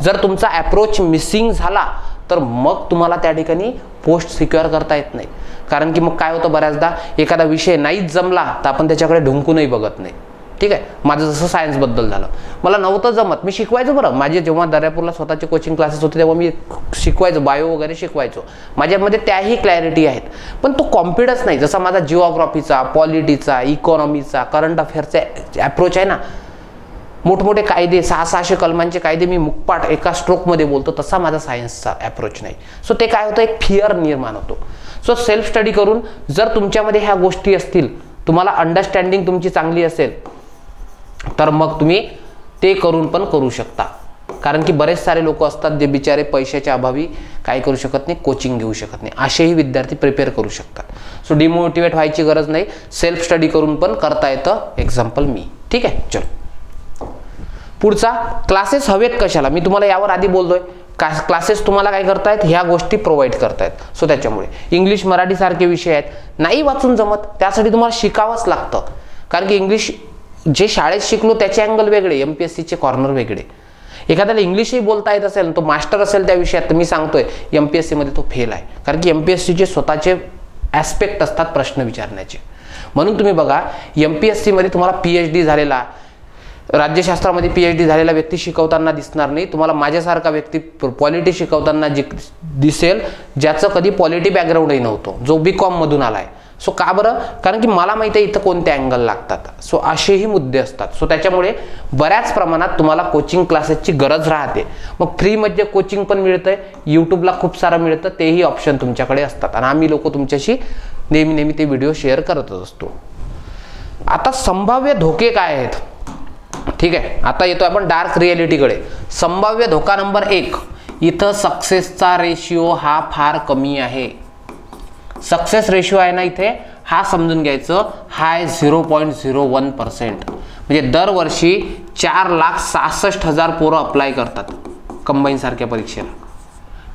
जर तुमचा अप्रोच मिसिंग झाला तर मग तुम्हाला त्या ठिकाणी पोस्ट सिक्युअर करता येत नाही. कारण की मग काय होतं, बऱ्याचदा एखादा विषय नाहीच जमला तर आपण त्याच्याकडे ढुंकूनही बघत नाही. ठीक आहे. माझं जसं सायन्सबद्दल झालं, मला नव्हतं जमत, मी शिकवायचो. बरं, माझे जेव्हा दर्यापूरला स्वतःचे कोचिंग क्लासेस होते तेव्हा मी शिकवायचो, बायो वगैरे शिकवायचो. माझ्यामध्ये त्याही क्लॅरिटी आहेत, पण तो कॉन्फिडन्स नाही. जसा माझा जिओग्राफीचा, पॉलिटीचा, इकॉनॉमीचा, करंट अफेअर्सचा अप्रोच आहे ना, मोठमोठे कायदे, 600 कलमांचे कायदे मी मुखपाठ एका स्ट्रोकमध्ये बोलतो, तसा माझा सायन्सचा अप्रोच नाही. सो ते काय होतं, एक फिअर निर्माण होतो. सो सेल्फ स्टडी करून जर तुमच्यामध्ये ह्या गोष्टी असतील, तुम्हाला अंडरस्टँडिंग तुमची चांगली असेल, तर मग तुम्ही ते करून पण करू शकता. कारण की बरेच सारे लोक असतात जे बिचारे पैशाच्या अभावी काय करू शकत नाही, कोचिंग घेऊ शकत नाही. असेही विद्यार्थी प्रिपेअर करू शकतात. सो डिमोटिवेट व्हायची गरज नाही, सेल्फ स्टडी करून पण करता येतं. एक्झाम्पल मी. ठीक आहे. चलो पुढचा, क्लासेस हवेत कशाला? मी तुम्हाला यावर आधी बोलतोय. क्लासेस तुम्हाला काय करतायत, ह्या गोष्टी प्रोव्हाइड करतायत. सो त्याच्यामुळे इंग्लिश, मराठी सारखे विषय आहेत, नाही वाचून जमत, त्यासाठी तुम्हाला शिकावंच लागतं. कारण की इंग्लिश जे शाळेत शिकलो त्याचे अँगल वेगळे, MPSCचे कॉर्नर वेगळे. एखाद्याला इंग्लिशही बोलता येत असेल, तो मास्टर असेल त्या विषयात, तर मी सांगतोय MPSC मध्ये तो फेल आहे. कारण की MPSCचे स्वतःचे ॲस्पेक्ट असतात प्रश्न विचारण्याचे. म्हणून तुम्ही बघा, MPSC मध्ये तुम्हाला PhD झालेला, राज्यशास्त्रामध्ये PhD झालेला व्यक्ती शिकवताना दिसणार नाही. तुम्हाला माझ्यासारखा व्यक्ती पॉलिटी शिकवताना दिसेल, ज्याचं कधी पॉलिटी बॅकग्राऊंडही नव्हतं, जो BCom मधून आलाय. सो का बरं? कारण की मला माहिती आहे इथं कोणते अँगल लागतात. सो असेही मुद्दे असतात. सो त्याच्यामुळे बऱ्याच प्रमाणात तुम्हाला कोचिंग क्लासेसची गरज राहते. मग फ्रीमध्ये कोचिंग पण मिळतंय, यूट्यूबला खूप सारं मिळतं, तेही ऑप्शन तुमच्याकडे असतात. आणि आम्ही लोक तुमच्याशी नेहमी ते व्हिडिओ शेअर करतच असतो. आता संभाव्य धोके काय आहेत? ठीक आहे. आता येतो आपण डार्क रियालिटीकडे. संभाव्य धोका नंबर 1, इथं सक्सेसचा रेशिओ हा फार कमी आहे. सक्सेस रेशिओ आहे ना इथे, हा समजून घ्यायचं, हाय 0.01%. म्हणजे दरवर्षी 4,66,000 पोरं अप्लाय करतात कंबाईन सारख्या परीक्षेला.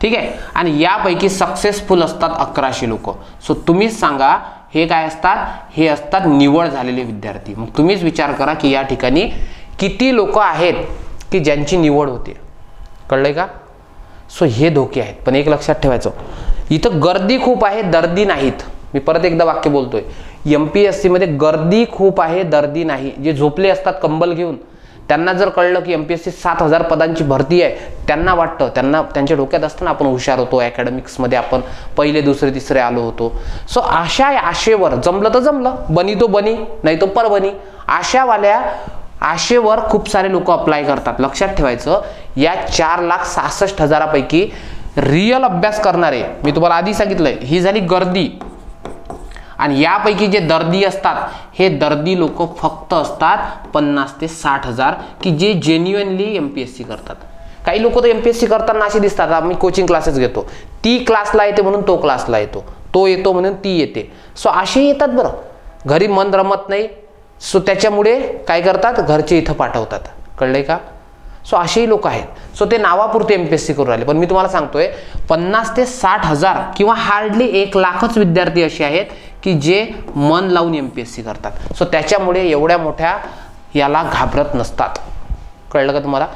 ठीक आहे. आणि यापैकी सक्सेसफुल असतात 1100 लोक. सो तुम्हीच सांगा, हे काय असतात? हे असतात निवड झालेले विद्यार्थी. मग तुम्हीच विचार करा की या ठिकाणी किती लोक आहेत की ज्यांची निवड होते. कळलंय का? सो हे धोके आहेत. पण एक लक्षात ठेवायचं, इथं गर्दी खूप आहे, दर्दी नाहीत. मी परत एकदा वाक्य बोलतोय, MPSC मध्ये गर्दी खूप आहे, दर्दी नाही. जे झोपले असतात कंबल घेऊन, त्यांना जर कळलं की MPSC 7,000 पदांची भरती आहे, त्यांना वाटतं, त्यांच्या डोक्यात असताना आपण हुशार होतो, अकॅडमिक्समध्ये आपण पहिले, दुसरे, तिसरे आलो होतो. सो अशा आशेवर जमलं तर जमलं, बनी तो बनी, नाही तो परबनी, आशेवर खूप सारे लोक अप्लाय करतात. लक्षात ठेवायचं, या 4,66,000 पैकी रिअल अभ्यास करणारे, मी तुम्हाला आधी सांगितलंय, ही झाली गर्दी. आणि यापैकी जे दर्दी असतात, हे दर्दी लोक फक्त असतात 50 ते 60,000 की जे जेन्युइनली MPSC करतात. काही लोक तर MPSC करताना असे दिसतात, आम्ही कोचिंग क्लासेस घेतो, ती क्लासला येते म्हणून तो क्लासला येतो, तो येतो म्हणून ती येते. सो असे येतात बरं, घरी मन रमत नाही, सो त्याच्यामुळे काय करतात, घरचे इथं पाठवतात. कळलंय का? सो असेही लोक आहेत. सो ते नावापुरते MPSC करून राहिले. पण मी तुम्हाला सांगतोय 50 ते 60,000 किंवा हार्डली 1,00,000च विद्यार्थी असे आहेत की जे मन लावून MPSC करतात. सो त्याच्यामुळे एवढ्या मोठ्या याला घाबरत नसतात. कळलं का तुम्हाला?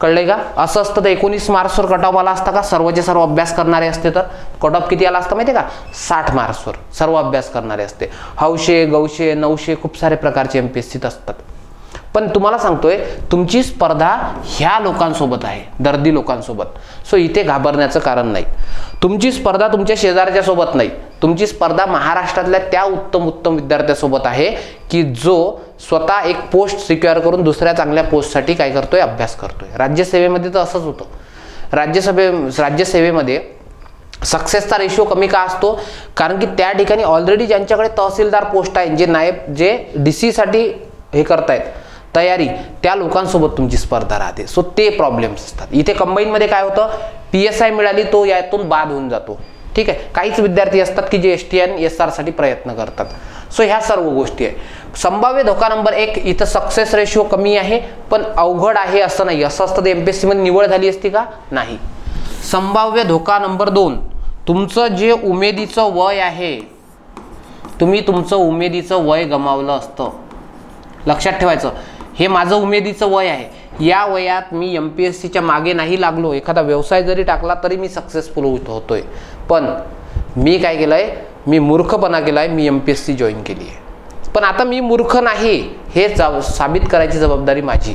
कळलंय का? असं असतं तर 19 मार्क्सवर कट ऑफ आला असता का? सर्वचे सर्व अभ्यास करणारे असते तर कट ऑफ किती आला असता माहिती आहे का? 60 मार्क्सवर सर्व अभ्यास करणारे असते. हौशे, गौशे, 900 खूप सारे प्रकारचे MPSCत असतात. पण तुम्हाला सांगतोय, तुमची स्पर्धा ह्या लोकांसोबत आहे, दर्दी लोकांसोबत. सो इथे घाबरण्याचं कारण नाही. तुमची स्पर्धा तुमच्या शेजारच्या सोबत नाही, तुमची स्पर्धा महाराष्ट्रातल्या त्या उत्तम विद्यार्थ्यासोबत आहे की जो स्वतः एक पोस्ट सिक्युअर करून दुसऱ्या चांगल्या पोस्टसाठी काय करतोय, अभ्यास करतोय. राज्यसेवेमध्ये तर असंच होतं. राज्यसेवेमध्ये सक्सेसचा रेशिओ कमी का असतो? कारण की त्या ठिकाणी ऑलरेडी ज्यांच्याकडे तहसीलदार पोस्ट आहे, जे DC साठी हे करतायत तयारी, त्या लोकांसोबत तुमची स्पर्धा राहते. सो ते प्रॉब्लेम्स असतात. इथे कंबाईनमध्ये काय होतं, PSI मिळाली तो यातून बाद होऊन जातो. ठीक आहे. काहीच विद्यार्थी असतात की जे STN SR साठी प्रयत्न करतात. सो ह्या सर्व गोष्टी आहे. संभाव्य धोका नंबर 1, इथं सक्सेस रेशिओ कमी आहे पण अवघड आहे असं नाही. असं असतं तर MPSC मध्ये निवड झाली असती का? नाही. संभाव्य धोका नंबर 2, तुमचं जे उमेदीचं वय आहे, तुम्ही तुमचं उमेदीचं वय गमावलं असतं. लक्षात ठेवायचं, हे माझं उमेदीचं वय आहे, या वयात मी MPSCच्या मागे नाही लागलो, एखादा व्यवसाय जरी टाकला तरी मी सक्सेसफुल होतोय. पण मी काय केलंय, मी मूर्खपणा केलाय, मी MPSC जॉईन केली आहे. पण आता मी मूर्ख नाही हे साबित करायची जबाबदारी माझी.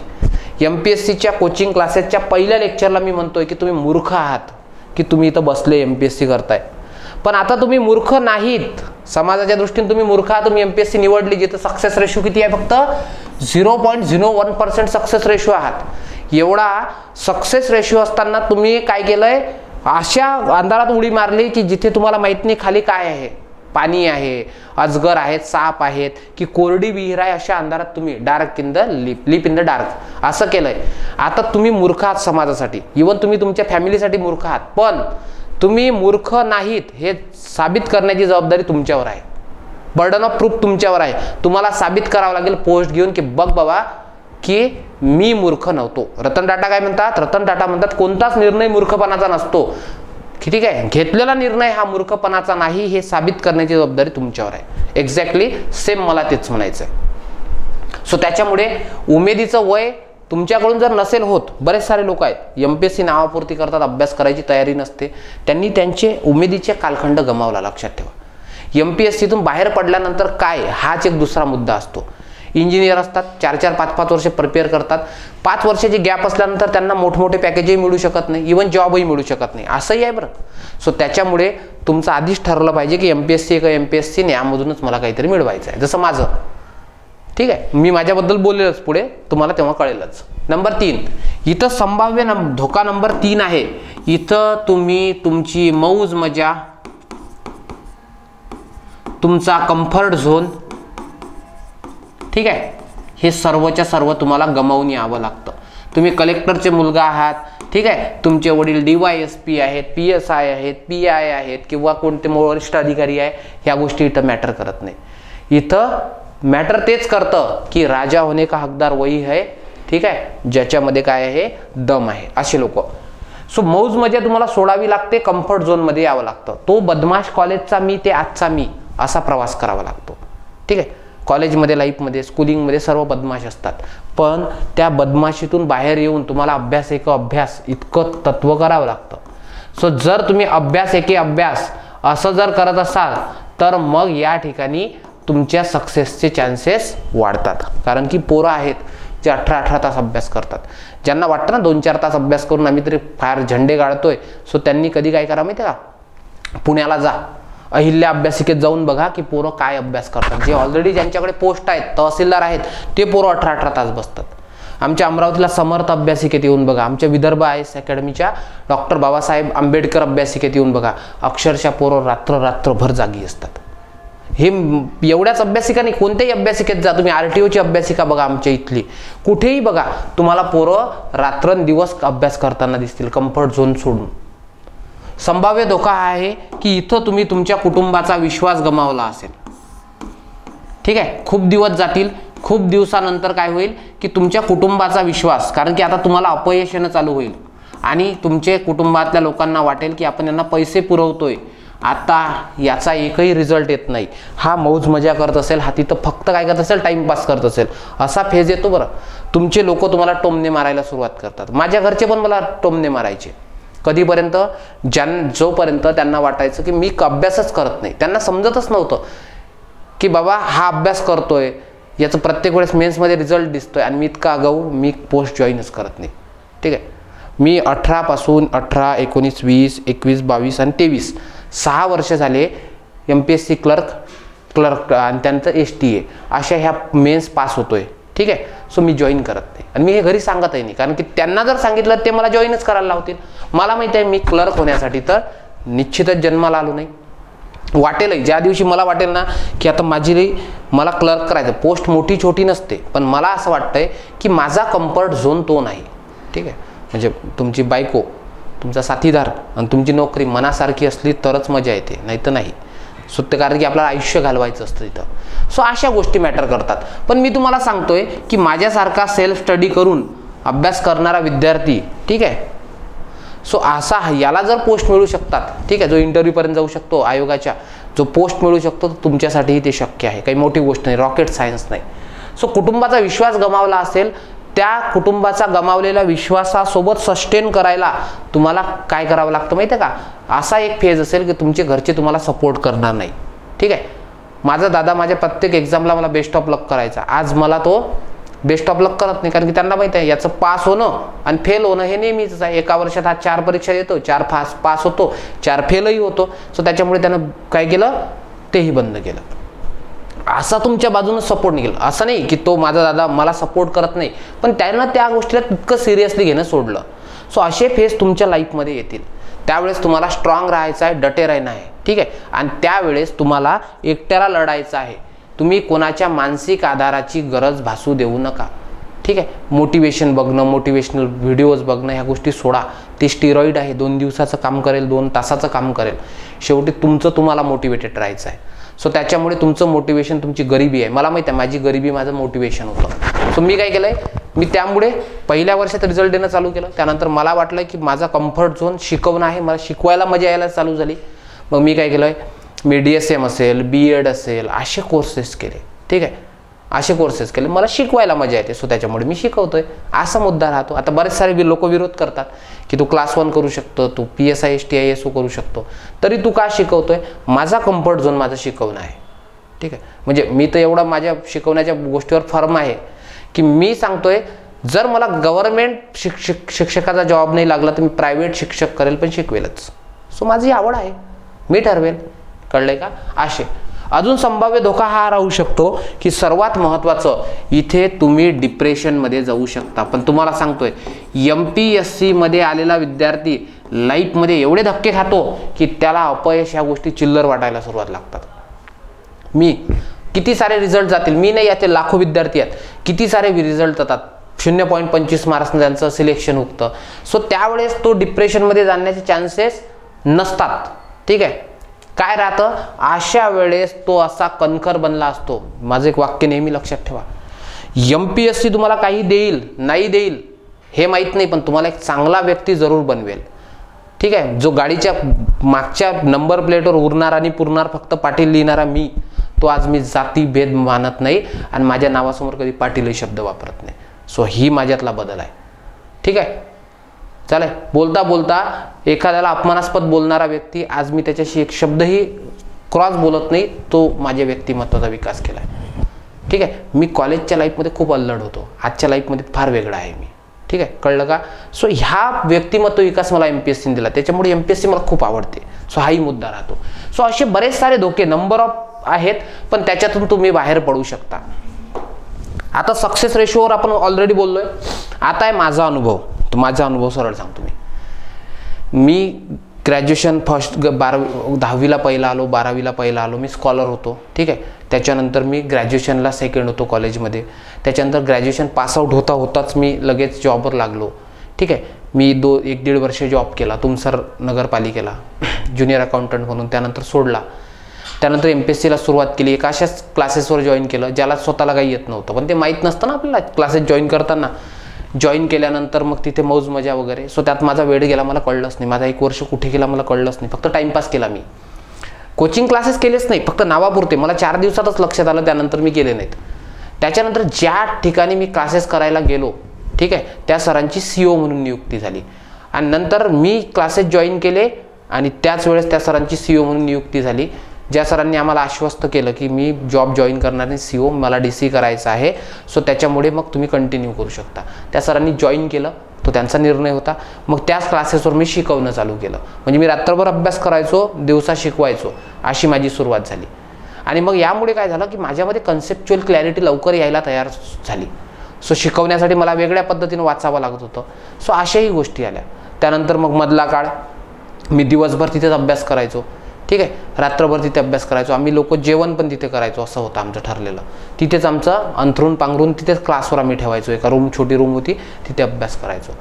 MPSCच्या कोचिंग क्लासेसच्या पहिल्या लेक्चरला मी म्हणतोय की तुम्ही मूर्ख आहात की तुम्ही इथं बसले MPSC करताय. पण आता तुम्ही मूर्ख नाहीत, समाजाच्या दृष्टीने तुम्ही मूर्ख आहात. तुम्ही MPSC निवडली जिथं सक्सेस रेशो किती आहे, फक्त 0.01% सक्सेस रेशो आहात. एवढा सक्सेस रेशो असताना तुम्ही काय केलंय, अशा अंधारात उडी मारली की जिथे तुम्हाला माहित नाही खाली काय आहे, पाणी आहे, अजगर आहेत, साप आहेत की कोरडी विहीर आहे, अशा अंधारात तुम्ही dark in the lip in the dark असं केलंय. आता तुम्ही मूर्ख आहात समाजासाठी, इव्हन तुम्ही तुमच्या फॅमिलीसाठी मूर्ख आहात. पण तुम्ही मूर्ख नाहीत हे साबित करण्याची जबाबदारी तुमच्यावर आहे. बर्डन ऑफ प्रूफ तुमच्यावर आहे. तुम्हाला साबित करावं लागेल पोस्ट घेऊन की बघ बाबा की मी मूर्ख नव्हतो. रतन टाटा काय म्हणतात? रतन टाटा म्हणतात कोणताच निर्णय मूर्खपणाचा नसतो. ठीक आहे, घेतलेला निर्णय हा मूर्खपणाचा नाही हे साबित करण्याची जबाबदारी तुमच्यावर आहे. एक्झॅक्टली सेम मला तेच म्हणायचं आहे. सो त्याच्यामुळे उमेदीचं वय तुमच्याकडून जर नसेल होत, बरेच सारे लोक आहेत MPSC नावापुरती करतात, अभ्यास करायची तयारी नसते, त्यांनी त्यांचे उमेदीचे कालखंड गमावला. लक्षात ठेवा. MPSCतून बाहेर पडल्यानंतर काय, हाच एक दुसरा मुद्दा असतो. इंजिनियर असतात, 4-4, 5-5 वर्ष प्रिपेअर करतात. 5 वर्षाची गॅप असल्यानंतर त्यांना मोठमोठे पॅकेजही मिळू शकत नाही, इव्हन जॉबही मिळू शकत नाही, असंही आहे बरं. सो त्याच्यामुळे तुमचं आधीच ठरलं पाहिजे की MPSC का MPSC नाही, यामधूनच मला काहीतरी मिळवायचं आहे, जसं माझं. ठीक आहे, मी माझ्याबद्दल बोललेलच, पुढे तुम्हाला तेव्हा कळेलच. नंबर 3, इथं संभाव्य धोका नंबर 3 आहे. इथं तुम्ही तुमची मौज मजा, तुमचा कम्फर्ट झोन, ठीक आहे, हे सर्वच्या सर्व तुम्हाला गमावून यावं लागतं. तुम्ही कलेक्टरचे मुलगा आहात, ठीक आहे, तुमचे वडील DYSP आहेत, PSI आहेत, PI आहेत किंवा कोणते वरिष्ठ अधिकारी आहे, ह्या गोष्टी इथं मॅटर करत नाही. इथं मॅटर तेच करतं की राजा होणे का हकदार वही है, ठीक आहे, ज्याच्यामध्ये काय आहे, दम आहे, असे लोक. सो मौज मजा तुम्हाला सोडावी लागते, कम्फर्ट झोनमध्ये यावं लागतं. तो बदमाश कॉलेजचा मी ते आजचा मी असा प्रवास करावा लागतो. ठीक आहे, कॉलेजमध्ये, लाईफमध्ये, स्कूलिंगमध्ये सर्व बदमाश असतात, पण त्या बदमाशीतून बाहेर येऊन तुम्हाला अभ्यास इतकं तत्व करावं लागतं. सो जर तुम्ही अभ्यास असं जर करत असाल तर मग या ठिकाणी तुमच्या सक्सेसचे चान्सेस वाढतात. कारण की पोरं आहेत जे 18-18 तास अभ्यास करतात. ज्यांना वाटतं ना 2-4 तास अभ्यास करून आम्ही तरी फार झंडे गाळतोय, सो त्यांनी कधी काय करा माहिती आहे का, पुण्याला जा, अहिल्या अभ्यासिकेत जाऊन बघा की पोरं काय अभ्यास करतात. जे ऑलरेडी ज्यांच्याकडे पोस्ट आहेत, तहसीलदार आहेत, ते पोरं 18-18 तास बसतात. आमच्या अमरावतीला समर्थ अभ्यासिकेत येऊन बघा, आमच्या विदर्भ IAS अकॅडमीच्या डॉक्टर बाबासाहेब आंबेडकर अभ्यासिकेत येऊन बघा, अक्षरशः पोरं रात्रभर जागी असतात. हे एवढ्याच अभ्यासिका नाही, कोणत्याही अभ्यासिकेत जा तुम्ही, RTOची अभ्यासिका बघा आमच्या इथली, कुठेही बघा तुम्हाला पोरं रात्रंदिवस अभ्यास करताना दिसतील, कम्फर्ट झोन सोडून. संभाव्य धोका आहे की इथं तुम्ही तुमच्या कुटुंबाचा विश्वास गमावला असेल. ठीक आहे, खूप दिवस जातील, खूप दिवसानंतर काय होईल की तुमच्या कुटुंबाचा विश्वास, कारण की आता तुम्हाला अपयश येणं चालू होईल आणि तुमचे कुटुंबातल्या लोकांना वाटेल की आपण यांना पैसे पुरवतोय, आता याचा एकही रिझल्ट येत नाही, हा मौज मजा करत असेल, हा तिथं फक्त काय करत असेल, टाइमपास करत असेल, असा फेज येतो. बरं, तुमचे लोक तुम्हाला टोमणे मारायला सुरुवात करतात. माझ्या घरचे पण मला टोमणे मारायचे. कधीपर्यंत? जोपर्यंत त्यांना वाटायचं की मी अभ्यासच करत नाही. त्यांना समजतच नव्हतं की बाबा हा अभ्यास करतोय, याचं प्रत्येक वेळेस मेन्समध्ये रिझल्ट दिसतोय आणि मी इतका आगाऊ, मी पोस्ट जॉईनच करत नाही. ठीक आहे, मी 18 पासून 18, 19, 20, 21, 22 आणि 23 6 वर्ष झाले MPSC क्लर्क आणि त्यांचं STA अशा ह्या मेन्स पास होतोय. ठीक आहे, सो मी जॉईन करत नाही आणि मी हे घरी सांगतही नाही, कारण की त्यांना जर सांगितलं ते मला जॉईनच करायला लावतील. मला माहिती आहे मी क्लर्क होण्यासाठी तर निश्चितच जन्माला आलो नाही. वाटेलही, ज्या दिवशी मला वाटेल ना की आता मला क्लर्क करायचं, पोस्ट मोठी छोटी नसते, पण मला असं वाटतंय की माझा कम्फर्ट झोन तो नाही. ठीक आहे, म्हणजे तुमची बायको, तुमचा साथीदार आणि तुमची नोकरी मनासारखी असली तरच मजा येते, नाही तर नाही. सो ते कारण की आपल्याला आयुष्य घालवायचं असतं तिथं. सो अशा गोष्टी मॅटर करतात. पण मी तुम्हाला सांगतोय की माझ्यासारखा सेल्फ स्टडी करून अभ्यास करणारा विद्यार्थी, ठीक आहे, सो असा याला जर पोस्ट मिळू शकतात, ठीक आहे, जो इंटरव्ह्यूपर्यंत जाऊ शकतो आयोगाच्या, जो पोस्ट मिळू शकतो, तर तुमच्यासाठीही ते शक्य आहे. काही मोठी गोष्ट नाही, रॉकेट सायन्स नाही. सो कुटुंबाचा विश्वास गमावला असेल, त्या कुटुंबाचा गमावलेल्या विश्वासासोबत सस्टेन करायला तुम्हाला काय करावं लागतं माहिती आहे का? असा एक फेज असेल की तुमचे घरचे तुम्हाला सपोर्ट करणार नाही. ठीक आहे, माझा दादा माझ्या प्रत्येक एक्झामला मला बेस्ट ऑफ लक करायचा. आज मला तो बेस्ट ऑफ लक करत नाही, कारण की त्यांना माहिती आहे याचं पास होणं आणि फेल होणं हे नेहमीच आहे. एका वर्षात हा 4 परीक्षा देतो, 4 पास होतो, 4 फेलही होतो. सो त्याच्यामुळे त्यानं काय केलं, तेही बंद केलं. असा तुमच्या बाजूने सपोर्ट नाही केला. असं नाही की तो माझा दादा मला सपोर्ट करत नाही, पण त्यानं त्या गोष्टीला तितकं सिरियसली घेणं सोडलं. सो असे फेज तुमच्या लाईफमध्ये येतील. त्यावेळेस तुम्हाला स्ट्रॉंग राहायचं आहे, डटे राहणं आहे. ठीक आहे, आणि त्यावेळेस तुम्हाला एकट्याला लढायचं आहे. तुम्ही कोणाच्या मानसिक आधाराची गरज भासू देऊ नका. ठीक आहे, मोटिवेशन बघणं, मोटिवेशनल व्हिडिओज बघणं, ह्या गोष्टी सोडा. ते स्टिरॉइड आहे, 2 दिवसाचं काम करेल, 2 तासाचं काम करेल. शेवटी तुम्हाला मोटिवेटेड राहायचं आहे. सो त्याच्यामुळे तुमचं मोटिवेशन तुमची गरिबी आहे. मला माहिती आहे माझी गरिबी माझं मोटिवेशन होतं. सो मी काय केलंय, मी त्यामुळे पहिल्या वर्षात रिझल्ट देणं चालू केलं. त्यानंतर मला वाटलं की माझा कम्फर्ट झोन शिकवणं आहे, मला शिकवायला मजा यायला चालू झाली. मग मी काय केलंय, मी DSM असेल, B.Ed असेल, असे कोर्सेस केले. ठीक आहे, असे कोर्सेस केले, मला शिकवायला मजा येते. सो त्याच्यामुळे मी शिकवतोय, असा मुद्दा राहतो. आता बरेच सारे लोक विरोध करतात की तू क्लास 1 करू शकतो, तू PSI STI SO करू शकतो, तरी तू का शिकवतोय? माझा कम्फर्ट झोन माझं शिकवणं आहे. ठीक आहे, म्हणजे मी तर एवढा माझ्या शिकवण्याच्या गोष्टीवर फर्म आहे की मी सांगतोय जर मला गव्हर्नमेंट शिक्षकाचा जॉब नाही लागला तर मी प्रायव्हेट शिक्षक करेल, पण शिकवेलच. सो माझी आवड आहे, मी ठरवेल. कळलंय का? असे अजून संभाव्य धोका हा राहू शकतो की सर्वात महत्त्वाचं, इथे तुम्ही डिप्रेशनमध्ये जाऊ शकता. पण तुम्हाला सांगतोय MPSC मध्ये आलेला विद्यार्थी लाईफमध्ये एवढे धक्के खातो की त्याला अपयश ह्या गोष्टी चिल्लर वाटायला सुरुवात लागतात. मी किती सारे रिझल्ट जातील, मी नाही, याचे लाखो विद्यार्थी आहेत, किती सारे रिझल्ट जातात, 0.25 मार्क्सने त्यांचं सिलेक्शन होतं. सो त्यावेळेस तो डिप्रेशनमध्ये जाण्याचे चान्सेस नसतात. ठीक आहे, काय राहतं, अशा वेळेस तो असा कणखर बनला असतो. माझं एक वाक्य नेहमी लक्षात ठेवा, MPSC तुम्हाला काही देईल नाही देईल हे माहीत नाही, पण तुम्हाला एक चांगला व्यक्ती जरूर बनवेल. ठीक आहे, जो गाडीच्या मागच्या नंबर प्लेटवर उरणार आणि पुरणार फक्त पाटील लिहिणारा मी, तो आज मी जाती भेद मानत नाही आणि माझ्या नावासमोर कधी पाटील हे शब्द वापरत नाही. सो ही माझ्यातला बदल आहे. ठीक आहे, चालेल. बोलता बोलता एखाद्याला अपमानास्पद बोलणारा व्यक्ती, आज मी त्याच्याशी एक शब्दही क्रॉस बोलत नाही, तो माझ्या व्यक्तिमत्वाचा विकास केला आहे. ठीक आहे, मी कॉलेजच्या लाईफमध्ये खूप अल्लड होतो, आजच्या लाईफमध्ये फार वेगळा आहे मी. ठीक आहे, कळलं का? सो ह्या व्यक्तिमत्व विकास मला MPSCने दिला, त्याच्यामुळे MPSC मला खूप आवडते. सो हाही मुद्दा राहतो. सो असे बरेच सारे धोके नंबर ऑफ आहेत, पण त्याच्यातून तुम्ही बाहेर पडू शकता. आता सक्सेस रेशोवर आपण ऑलरेडी बोललोय. आता आहे माझा अनुभव. तर माझा अनुभव सरळ सांगतो. मी ग्रॅज्युएशन फर्स्ट 10वीला पहिला आलो, 12वीला पहिला आलो. मी स्कॉलर होतो, ठीक आहे. त्याच्यानंतर मी ग्रॅज्युएशनला सेकंड होतो कॉलेजमध्ये. त्याच्यानंतर ग्रॅज्युएशन पासआउट होताच मी लगेच जॉबवर लागलो, ठीक आहे. मी 1-1.5 वर्ष जॉब केला तुमसर नगरपालिकेला ज्युनियर अकाउंटंट म्हणून. त्यानंतर सोडला. त्यानंतर MPSCला सुरुवात केली. एक अशाच क्लासेसवर जॉईन केलं ज्याला स्वतःला काही येत नव्हतं, पण ते माहीत नसतं ना आपल्याला क्लासेस जॉईन करताना. जॉईन केल्यानंतर मग तिथे मौज मजा वगैरे. सो त्यात माझा वेळ गेला, मला कळलंच नाही. माझा 1 वर्ष कुठे गेला मला कळलंच नाही. फक्त टाईमपास केला मी. कोचिंग क्लासेस केलेच नाही, फक्त नावापुरते. मला 4 दिवसातच लक्षात आलं, त्यानंतर मी केले नाहीत. त्याच्यानंतर ज्या ठिकाणी मी क्लासेस करायला गेलो, ठीक आहे, त्या सरांची CO म्हणून नियुक्ती झाली. आणि नंतर मी क्लासेस जॉईन केले आणि त्याच वेळेस त्या सरांची CO म्हणून नियुक्ती झाली. ज्या सरांनी आम्हाला आश्वस्त केलं की मी जॉब जॉईन करणार नाही, CO मला DC करायचा आहे. सो त्याच्यामुळे मग तुम्ही कंटिन्यू करू शकता. त्या सरांनी जॉईन केलं, तो त्यांचा निर्णय होता. मग त्याच क्लासेसवर मी शिकवणं चालू केलं. म्हणजे मी रात्रभर अभ्यास करायचो, दिवसा शिकवायचो, अशी माझी सुरुवात झाली. आणि मग यामुळे काय झालं की माझ्यामध्ये कन्सेप्च्युअल क्लॅरिटी लवकर यायला तयार झाली. सो शिकवण्यासाठी मला वेगळ्या पद्धतीने वाचावं लागत होतं. सो अशाही गोष्टी आल्या. त्यानंतर मग मधला काळ मी दिवसभर तिथेच अभ्यास करायचो, ठीक आहे. रात्रभर तिथे अभ्यास करायचो. आम्ही लोक जेवण पण तिथे करायचो, असं होतं आमचं ठरलेलं. तिथेच आमचं अंथरूण पांघरून तिथेच क्लासवर आम्ही ठेवायचो. एका छोटी रूम होती, तिथे अभ्यास करायचो,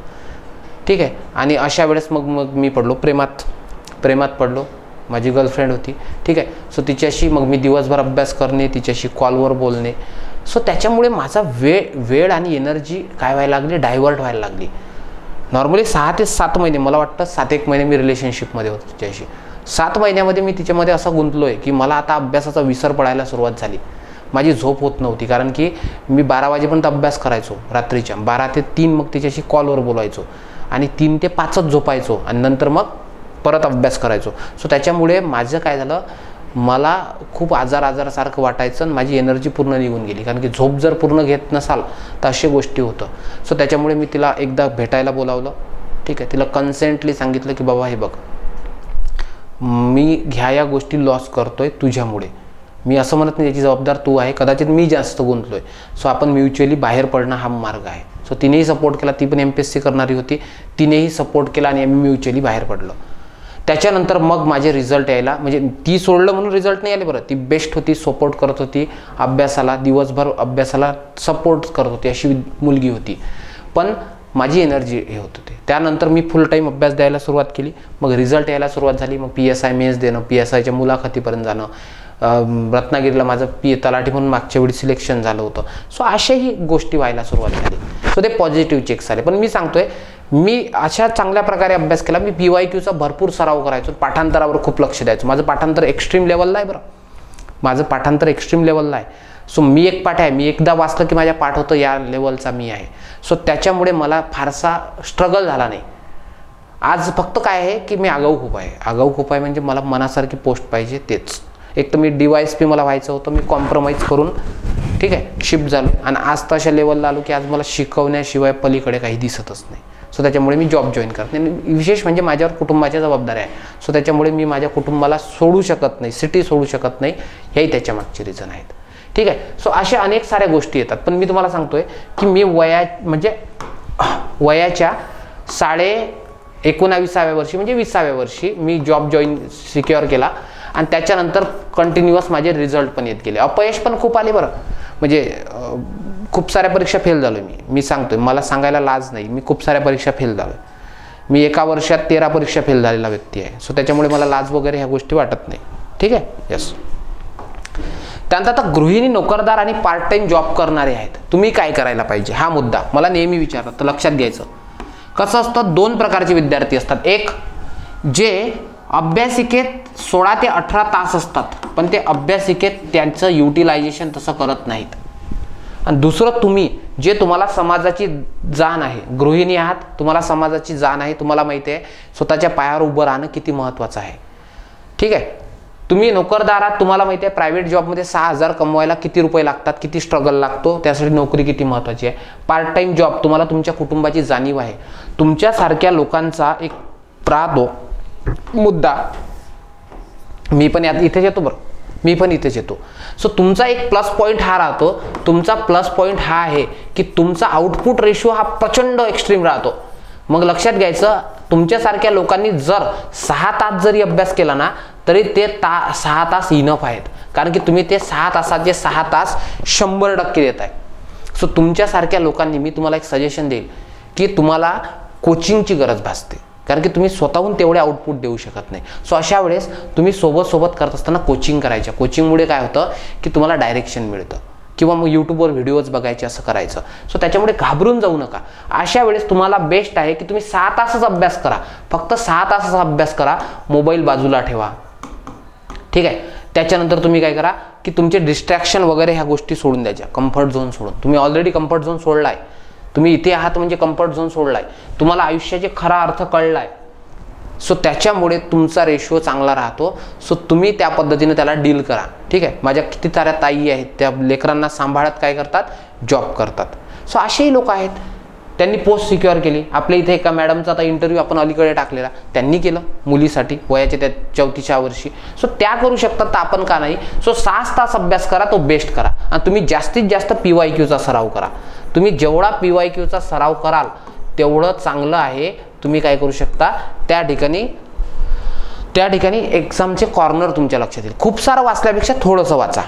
ठीक आहे. आणि अशा वेळेस मग मी पडलो प्रेमात पडलो. माझी गर्लफ्रेंड होती, ठीक आहे. सो तिच्याशी मग मी दिवसभर अभ्यास करणे, तिच्याशी कॉलवर बोलणे. सो त्याच्यामुळे माझा वेळ आणि एनर्जी काय व्हायला लागली, डायव्हर्ट व्हायला लागली. नॉर्मली 6 ते 7 महिने, मला वाटतं 7-1 महिने मी रिलेशनशिपमध्ये होतो तिच्याशी. 7 महिन्यामध्ये मी तिच्यामध्ये असं गुंतलो आहे की मला आता अभ्यासाचा विसर पडायला सुरुवात झाली. माझी झोप होत नव्हती, कारण की मी 12 वाजेपर्यंत अभ्यास करायचो रात्रीच्या. 12 ते 3 मग तिच्याशी कॉलवर बोलायचो आणि 3 ते 5च झोपायचो आणि नंतर मग परत अभ्यास करायचो. सो त्याच्यामुळे माझं काय झालं, मला खूप आजारासारखं वाटायचं आणि माझी एनर्जी पूर्ण निघून गेली. कारण की झोप जर पूर्ण घेत नसाल तर अशा गोष्टी होतं. सो त्याच्यामुळे मी तिला एकदा भेटायला बोलावलं, ठीक आहे. तिला कन्सेंटली सांगितलं की बाबा हे बघ, मी ह्या गोष्टी लॉस करतोय तुझ्यामुळे. मी असं म्हणत नाही, याची जबाबदार तू आहे, कदाचित मी जास्त गुंतलोय. सो आपण म्युच्युअली बाहेर पडणं हा मार्ग आहे. सो तिनेही सपोर्ट केला. ती पण MPSC करणारी होती, तिनेही सपोर्ट केला आणि आम्ही म्युच्युअली बाहेर पडलो. त्याच्यानंतर मग माझे रिझल्ट यायला, म्हणजे ती सोडलं म्हणून रिझल्ट नाही आले बरं. ती बेस्ट होती, सपोर्ट करत होती अभ्यासाला, दिवसभर अभ्यासाला सपोर्ट करत होती, अशी मुलगी होती. पण माझी एनर्जी हे होत होते. त्यानंतर मी फुल टाईम अभ्यास द्यायला सुरुवात केली. मग रिझल्ट यायला सुरुवात झाली. मग PSI मेन्स देणं, PSIच्या मुलाखतीपर्यंत जाणं. रत्नागिरीला माझं तलाठी म्हणून मागच्या वेळी सिलेक्शन झालं होतं. सो अशाही गोष्टी व्हायला सुरुवात झाली. सो ते पॉझिटिव्ह चेक्स आले. पण मी सांगतोय, मी अशा चांगल्या प्रकारे अभ्यास केला. मी PYQचा भरपूर सराव करायचो, पाठांतरावर खूप लक्ष द्यायचो. माझं पाठांतर एक्स्ट्रीम लेवलला आहे बरं, माझं पाठांतर एक्स्ट्रीम लेवलला आहे. सो मी एक पाठ आहे, मी एकदा वाचलं की माझ्या पाठ होतं, या लेवलचा मी आहे. सो त्याच्यामुळे मला फारसा स्ट्रगल झाला नाही. आज फक्त काय आहे की मी आगाऊ खूप आहे. म्हणजे मला मनासारखी पोस्ट पाहिजे तेच. एक तर मी DYSP मला व्हायचं होतं, मी कॉम्प्रोमाइज करून, ठीक आहे, शिफ्ट झालो. आणि आज तशा लेवलला आलो की आज मला शिकवण्याशिवाय पलीकडे काही दिसतच नाही. सो त्याच्यामुळे मी जॉब जॉईन करते. विशेष म्हणजे माझ्यावर कुटुंबाच्या जबाबदाऱ्या आहे. सो त्याच्यामुळे मी माझ्या कुटुंबाला सोडू शकत नाही, सिटी सोडू शकत नाही. हेही त्याच्या मागचे रिझन आहेत, ठीक आहे. सो अशा अनेक साऱ्या गोष्टी येतात. पण मी तुम्हाला सांगतोय की मी वयाच्या 19व्या वर्षी म्हणजे 20व्या वर्षी मी जॉब सिक्युअर केला. आणि त्याच्यानंतर कंटिन्युअस माझे रिझल्ट पण येत गेले. अपयश पण खूप आले बरं. म्हणजे खूप साऱ्या परीक्षा फेल झालो मी सांगतोय, मला सांगायला लाज नाही, मी खूप साऱ्या परीक्षा फेल झालो. मी एका वर्षात 13 परीक्षा फेल झालेला व्यक्ती आहे. सो त्याच्यामुळे मला लाज वगैरे ह्या गोष्टी वाटत नाही, ठीक आहे. येस. त्यानंतर आता गृहिणी, नोकरदार आणि पार्ट टाइम जॉब करणारे आहेत. तुम्ही काय करायला पाहिजे हा मुद्दा मला नेहमी विचारतात, तर लक्षात घ्यायचं. कसं असतं, 2 प्रकारचे विद्यार्थी असतात. एक जे अभ्यासिकेत 16 ते 18 तास असतात, पण ते अभ्यासिकेत त्यांचं युटिलायझेशन तसं करत नाहीत. आणि दुसरं तुम्ही, जे तुम्हाला समाजाची जाण आहे, गृहिणी आहात, तुम्हाला समाजाची जाण आहे, तुम्हाला माहिती आहे स्वतःच्या पायावर उभं राहणं किती महत्त्वाचं आहे, ठीक आहे. तुम्ही नोकरदार आहात, तुम्हाला माहिती आहे प्रायव्हेट जॉबमध्ये 6,000 कमवायला किती रुपये लागतात, किती स्ट्रगल लागतो, त्यासाठी नोकरी किती महत्त्वाची आहे. पार्ट टाइम जॉब, तुम्हाला तुमच्या कुटुंबाची जाणीव आहे. तुमच्यासारख्या लोकांचा एक राहतो मुद्दा, मी पण इथेच येतो बरं, मी पण इथेच येतो. सो तुमचा एक प्लस पॉईंट हा राहतो. तुमचा प्लस पॉईंट हा आहे की तुमचा आउटपुट रेशिओ हा प्रचंड एक्स्ट्रीम राहतो. मग लक्षात घ्यायचं, तुमच्यासारख्या लोकांनी जर 6 तास जरी अभ्यास केला ना तरी ते 6 तास इनफ आहेत, कारण की तुम्ही ते 6 तासाचे 6 तास 100% देत आहे. सो तुमच्यासारख्या लोकांनी, मी तुम्हाला एक सजेशन देईल की तुम्हाला कोचिंगची गरज भासते, कारण की तुम्ही स्वतःहून तेवढे आउटपुट देऊ शकत नाही. सो अशा वेळेस तुम्ही सोबत करत असताना कोचिंग करायच्या. कोचिंगमुळे काय होतं की तुम्हाला डायरेक्शन मिळतं, किंवा मग यूट्यूबवर व्हिडिओज बघायचे, असं करायचं. सो त्याच्यामुळे घाबरून जाऊ नका. अशा वेळेस तुम्हाला बेस्ट आहे की तुम्ही 6 तासच अभ्यास करा, फक्त 6 तासाचा अभ्यास करा. मोबाईल बाजूला ठेवा, ठीक आहे. त्याच्यानंतर तुम्ही काय करा की तुमचे डिस्ट्रॅक्शन वगैरे ह्या गोष्टी सोडून द्यायच्या. कम्फर्ट झोन सोडून, तुम्ही ऑलरेडी कम्फर्ट झोन सोडलाय, तुम्ही इथे आहात म्हणजे कम्फर्ट झोन सोडलाय, तुम्हाला आयुष्याचे खरा अर्थ कळलाय. सो त्याच्यामुळे तुमचा रेशिओ चांगला राहतो. सो तुम्ही त्या पद्धतीने त्याला डील करा, ठीक आहे. माझ्या किती साऱ्या ताई आहेत, त्या लेकरांना सांभाळत काय करतात, जॉब करतात. सो असेही लोक आहेत, त्यांनी पोस्ट सिक्युअर केली. आपल्या इथे एका मॅडमचा आता इंटरव्ह्यू आपण अलीकडे टाकलेला, त्यांनी केलं मुलीसाठी वयाच्या त्या 34व्या वर्षी. सो त्या करू शकतात, तर आपण का नाही. सो 6 तास अभ्यास करा, तो बेस्ट करा. आणि तुम्ही जास्तीत जास्त PYQचा सराव करा. तुम्ही जेवढा PYQचा सराव कराल तेवढं चांगलं आहे. तुम्ही काय करू शकता, त्या ठिकाणी एक्झामचे कॉर्नर तुमच्या लक्षात येईल. खूप सारं वाचल्यापेक्षा थोडंसं वाचा,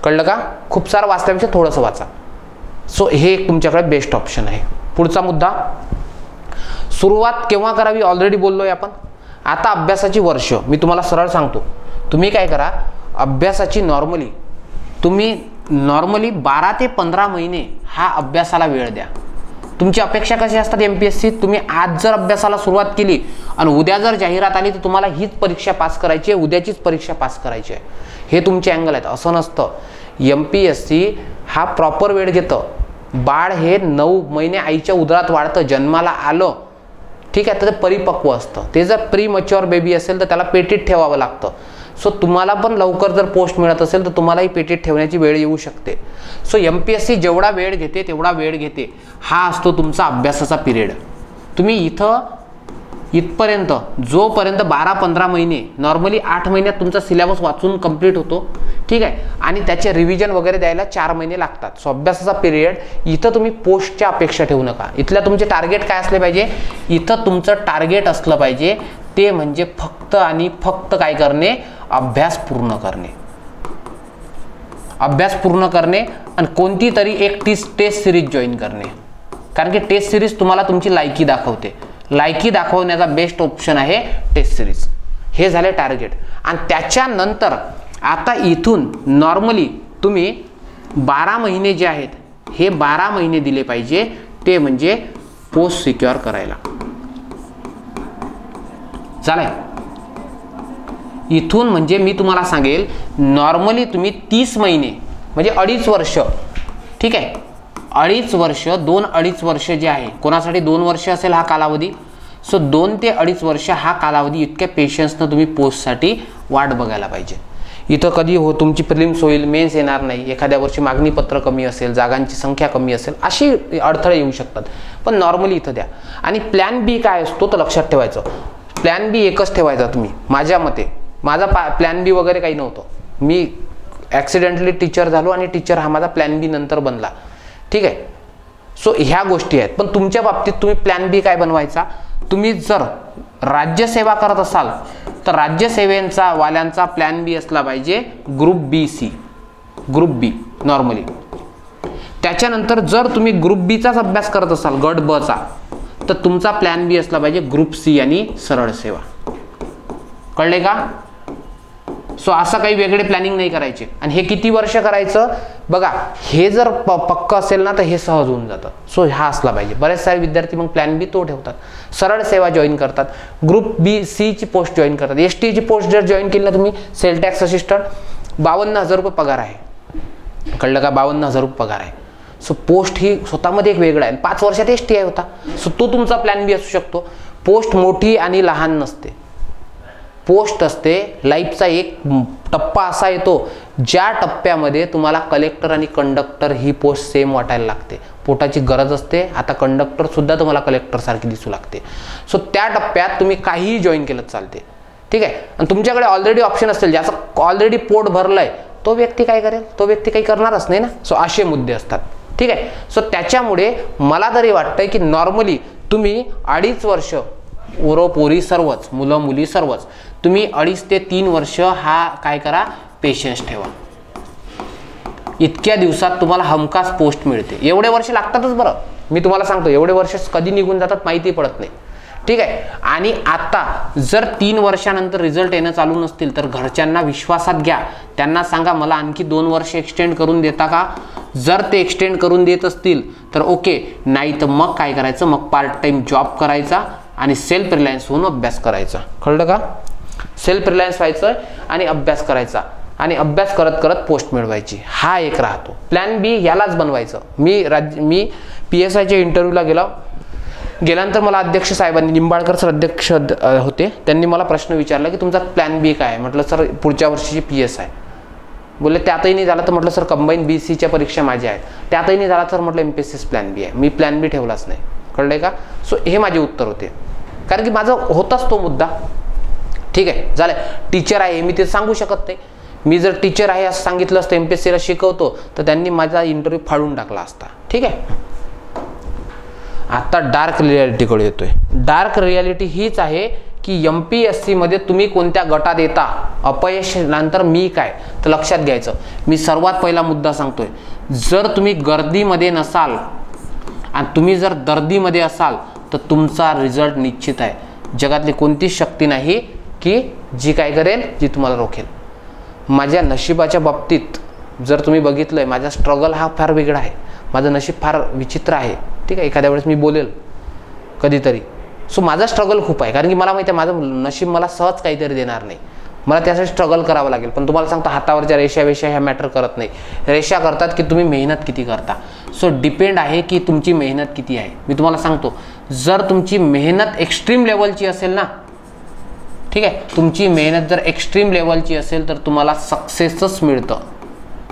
कळलं का? खूप सारं वाचल्यापेक्षा थोडंसं वाचा. सो हे एक तुमच्याकडे बेस्ट ऑप्शन आहे. पुढचा मुद्दा, सुरुवात केव्हा करावी, ऑलरेडी बोललोय आपण. आता अभ्यासाची वर्ष मी तुम्हाला सरळ सांगतो. तुम्ही काय करा, अभ्यासाची तुम्ही नॉर्मली 12 ते 15 महिने हा अभ्यासाला वेळ द्या. तुमची अपेक्षा कशी असतात MPSC, तुम्ही आज जर अभ्यासाला सुरुवात केली आणि उद्या जर जाहिरात आली तर तुम्हाला हीच परीक्षा पास करायची आहे, उद्याचीच परीक्षा पास करायची आहे, हे तुमचे अँगल आहेत. असं नसतं. MPSC हा प्रॉपर वेळ घेतं. बाळ हे 9 महिने आईच्या उदरात वाढतं, जन्माला आलं, ठीक आहे, तर ते परिपक्व असतं. ते जर प्री मच्युअर बेबी असेल तर त्याला पेटीत ठेवावं लागतं. सो तुम्हाला पण लवकर जर पोस्ट मिळत असेल तर तुम्हालाही पेटीत ठेवण्याची वेळ येऊ शकते. सो MPSC जेवढा वेळ घेते तेवढा वेळ घेते. हा असतो तुमचा अभ्यासाचा पिरियड. तुम्ही इथपर्यंत जोपर्यंत 12-15 महिने, नॉर्मली 8 महिन्यात तुमचा सिलेबस वाचून कंप्लीट होतो, ठीक आहे, आणि त्याचे रिव्हिजन वगैरे द्यायला 4 महिने लागतात. सो अभ्यासाचा पिरियड, इथं तुम्ही पोस्टच्या अपेक्षा ठेवू नका. इथल्या तुमचे टार्गेट काय असले पाहिजे, इथं तुमचं टार्गेट असलं पाहिजे ते म्हणजे फक्त आणि फक्त काय करणे, अभ्यास पूर्ण करणे. अभ्यास पूर्ण करणे आणि कोणती तरी एक टेस्ट सिरीज जॉईन करणे, कारण की टेस्ट सिरीज तुम्हाला तुमची लायकी दाखवते. लायकी दाखवण्याचा बेस्ट ऑप्शन आहे टेस्ट सिरीज. हे झाले टार्गेट. आणि त्याच्यानंतर आता इथून नॉर्मली तुम्ही 12 महिने जे आहेत हे 12 महिने दिले पाहिजे, ते म्हणजे पोस्ट सिक्युअर करायला. चालेल. इथून म्हणजे मी तुम्हाला सांगेल, नॉर्मली तुम्ही 30 महिने म्हणजे 2.5 वर्ष, ठीक आहे, 2.5 वर्ष, 2-2.5 वर्ष जे आहे, कोणासाठी 2 वर्ष असेल हा कालावधी. सो 2 ते 2.5 वर्ष हा कालावधी इतक्या पेशन्सनं तुम्ही पोस्टसाठी वाट बघायला पाहिजे. इथं कधी तुमची प्रिलिम्स होईल, मेन्स येणार नाही, एखाद्या वर्षी मागणी पत्र कमी असेल, जागांची संख्या कमी असेल, अशी अडथळे येऊ शकतात. पण नॉर्मली इथं द्या. आणि प्लॅन बी काय असतो तर लक्षात ठेवायचं. प्लॅन बी एकच ठेवायचा तुम्ही. माझ्या मते माझा प्लॅन बी वगैरे काही नव्हतं. मी ॲक्सिडेंटली टीचर झालो आणि टीचर हा माझा प्लॅन बी नंतर बनला, ठीक आहे. सो ह्या गोष्टी आहेत. पण तुमच्या बाबतीत तुम्ही प्लॅन बी काय बनवायचा, तुम्ही जर राज्यसेवा करत असाल तर राज्यसेवेचा वाल्यांचा प्लॅन बी असला पाहिजे ग्रुप बी नॉर्मली. त्याच्यानंतर जर तुम्ही ग्रुप बीचाच अभ्यास करत असाल, गट ब चा, तर तुमचा प्लॅन बी असला पाहिजे ग्रुप C आणि सरळ सेवा. कळले का? सो असं काही वेगळे प्लॅनिंग नाही करायचे. आणि हे किती वर्ष करायचं बघा, हे जर पक्क असेल ना तर हे सहज होऊन जातं. सो हा असला पाहिजे. बरेच सारे विद्यार्थी मग प्लॅन बी तो ठेवतात, सरळ सेवा जॉईन करतात, ग्रुप C ची पोस्ट जॉईन करतात. ST ची पोस्ट जर जॉईन केली ना तुम्ही, सेल टॅक्स असिस्टंट, 52,000 रुपये पगार आहे. कळलं का? 52,000 रुपये पगार आहे. सो पोस्ट ही स्वतःमध्ये एक वेगळा आहे. 5 वर्षात STI होता. सो तो तुमचा प्लॅन बी असू शकतो. पोस्ट मोठी आणि लहान नसते, पोस्ट असते लाईफचा एक टप्पा असा येतो ज्या टप्प्यामध्ये तुम्हाला कलेक्टर आणि कंडक्टर ही पोस्ट सेम वाटायला लागते, पोटाची गरज असते, आता कंडक्टर सुद्धा तुम्हाला कलेक्टर सारखी दिसू लागते. सो त्या टप्प्यात तुम्ही काहीही जॉईन केलं चालते, ठीक आहे. आणि तुमच्याकडे ऑलरेडी ऑप्शन असतील, ज्याचं ऑलरेडी पोट भरलंय तो व्यक्ती काय करेल, तो व्यक्ती काही करणारच नाही ना. सो असे मुद्दे असतात, ठीक आहे. सो त्याच्यामुळे मला तरी वाटतंय की नॉर्मली तुम्ही 2.5 वर्ष, पोरी सर्वच, मुलं मुली सर्वच, तुम्ही 2.5 ते 3 वर्ष हा काय करा, पेशन्स ठेवा. इतक्या दिवसात तुम्हाला हमखास पोस्ट मिळते. एवढे वर्ष लागतातच बरं, मी तुम्हाला सांगतो, एवढे वर्ष कधी निघून जातात माहिती पडत नाही, ठीक आहे. आणि आता जर 3 वर्षानंतर रिझल्ट येणं चालू नसतील तर घरच्यांना विश्वासात घ्या, त्यांना सांगा मला आणखी 2 वर्ष एक्सटेंड करून देता का. जर ते एक्सटेंड करून देत असतील तर ओके, नाही तर मग काय करायचं, मग पार्ट टाइम जॉब करायचा आणि सेल्फ रिलायन्स होऊन अभ्यास करायचा. कळलं का. सेल्फ रिलायन्स व्हायचं आणि अभ्यास करायचा, आणि अभ्यास करत करत पोस्ट मिळवायची. हा एक राहतो प्लॅन बी. यालाच बनवायचं. मी PSIच्या इंटरव्ह्यूला गेल्यानंतर मला अध्यक्ष साहेबांनी, निंबाळकर सर अध्यक्ष होते, त्यांनी मला प्रश्न विचारला की तुमचा प्लॅन बी काय आहे. म्हटलं सर पुढच्या वर्षीची PSI. बोलले त्यातही नाही झालं तर म्हटलं सर कंबाईन BCच्या परीक्षा माझ्या आहेत. त्यातही नाही झाला तर म्हटलं MPSC's प्लॅन बी आहे. मी प्लॅन बी ठेवलाच नाही. कळलंय का. सो हे माझे उत्तर होते, कारण की माझं होताच तो मुद्दा. ठीक आहे, झालं. टीचर आहे मी ते सांगू शकत नाही. मी जर टीचर आहे असं सांगितलं असतं, MPSCला शिकवतो, तर त्यांनी माझा इंटरव्ह्यू फाडून टाकला असता. ठीक आहे. आता डार्क रियालिटीकडे येतोय. डार्क रियालिटी हीच आहे की MPSC मध्ये तुम्ही कोणत्या गटात येता, अपयश नंतर मी काय. तर लक्षात घ्यायचं, मी सर्वात पहिला मुद्दा सांगतोय, जर तुम्ही गर्दीमध्ये नसाल आणि तुम्ही जर दर्दीमध्ये असाल तर तुमचा रिझल्ट निश्चित आहे. जगातली कोणतीच शक्ती नाही की जी काय करेल, जी तुम्हाला रोखेल. माझ्या नशिबाच्या बाबतीत जर तुम्ही बघितलंय, माझा स्ट्रगल हा फार वेगळा आहे. माझं नशीब फार विचित्र आहे. ठीक आहे, एखाद्या वेळेस मी बोलेल कधीतरी. सो माझा स्ट्रगल खूप आहे, कारण की मला माहिती आहे माझं नशीब मला सहज काहीतरी देणार नाही. मला त्यासाठी स्ट्रगल करावं लागेल. पण तुम्हाला सांगतो, हातावरच्या रेषा ह्या मॅटर करत नाही. रेषा करतात की तुम्ही मेहनत किती करता. सो डिपेंड आहे की तुमची मेहनत किती आहे. मी तुम्हाला सांगतो, जर तुमची मेहनत एक्स्ट्रीम लेवलची असेल ना, ठीक आहे, तुमची मेहनत जर एक्स्ट्रीम लेवलची असेल तर तुम्हाला सक्सेसच मिळतं.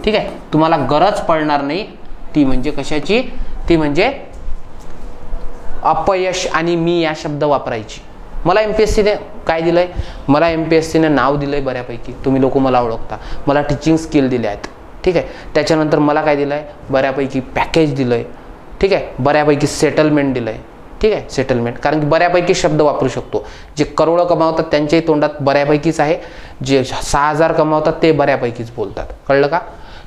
ठीक आहे, तुम्हाला गरज पडणार नाही. ती म्हणजे कशाची, ती म्हणजे अपयश आणि मी या शब्द वापरायची. मला MPSCने काय दिलंय, मला MPSCने नाव दिलंय बऱ्यापैकी, तुम्ही लोक मला ओळखता. मला टीचिंग स्किल दिले आहेत. ठीक आहे, त्याच्यानंतर मला काय दिलंय, बऱ्यापैकी पॅकेज दिलंय. ठीक आहे, बऱ्यापैकी सेटलमेंट दिलंय. ठीक आहे, सेटलमेंट, कारण की बऱ्यापैकी शब्द वापरू शकतो. जे करोडं कमावतात त्यांच्याही तोंडात बऱ्यापैकीच आहे, जे 6,000 कमावतात ते बऱ्यापैकीच बोलतात. कळलं का.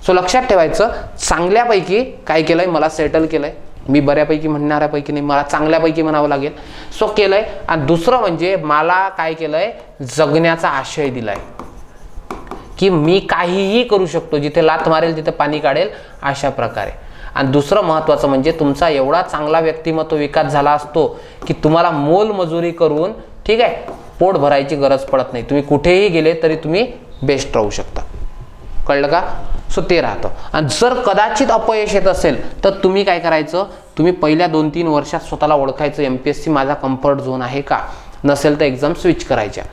सो लक्षात ठेवायचं, चांगल्यापैकी काय केलंय, मला सेटल केलंय. मी बऱ्यापैकी म्हणणाऱ्यापैकी नाही, मला चांगल्यापैकी म्हणावं लागेल. सो केलंय. आणि दुसरं म्हणजे मला काय केलंय, जगण्याचा आशय दिलाय की मी काहीही करू शकतो, जिथे लात मारेल तिथे पाणी काढेल, अशा प्रकारे. आणि दुसरं महत्त्वाचं म्हणजे तुमचा एवढा चांगला व्यक्तिमत्व विकास झाला असतो की तुम्हाला मोलमजुरी करून, ठीक आहे, पोट भरायची गरज पडत नाही. तुम्ही कुठेही गेले तरी तुम्ही बेस्ट राहू शकता. कळलं का. सो ते राहतं. आणि जर कदाचित अपयश येत असेल तर तुम्ही काय करायचं, तुम्ही पहिल्या 2-3 वर्षात स्वतःला ओळखायचं, MPSC माझा कम्फर्ट झोन आहे का. नसेल तर एक्झाम स्विच करायच्या,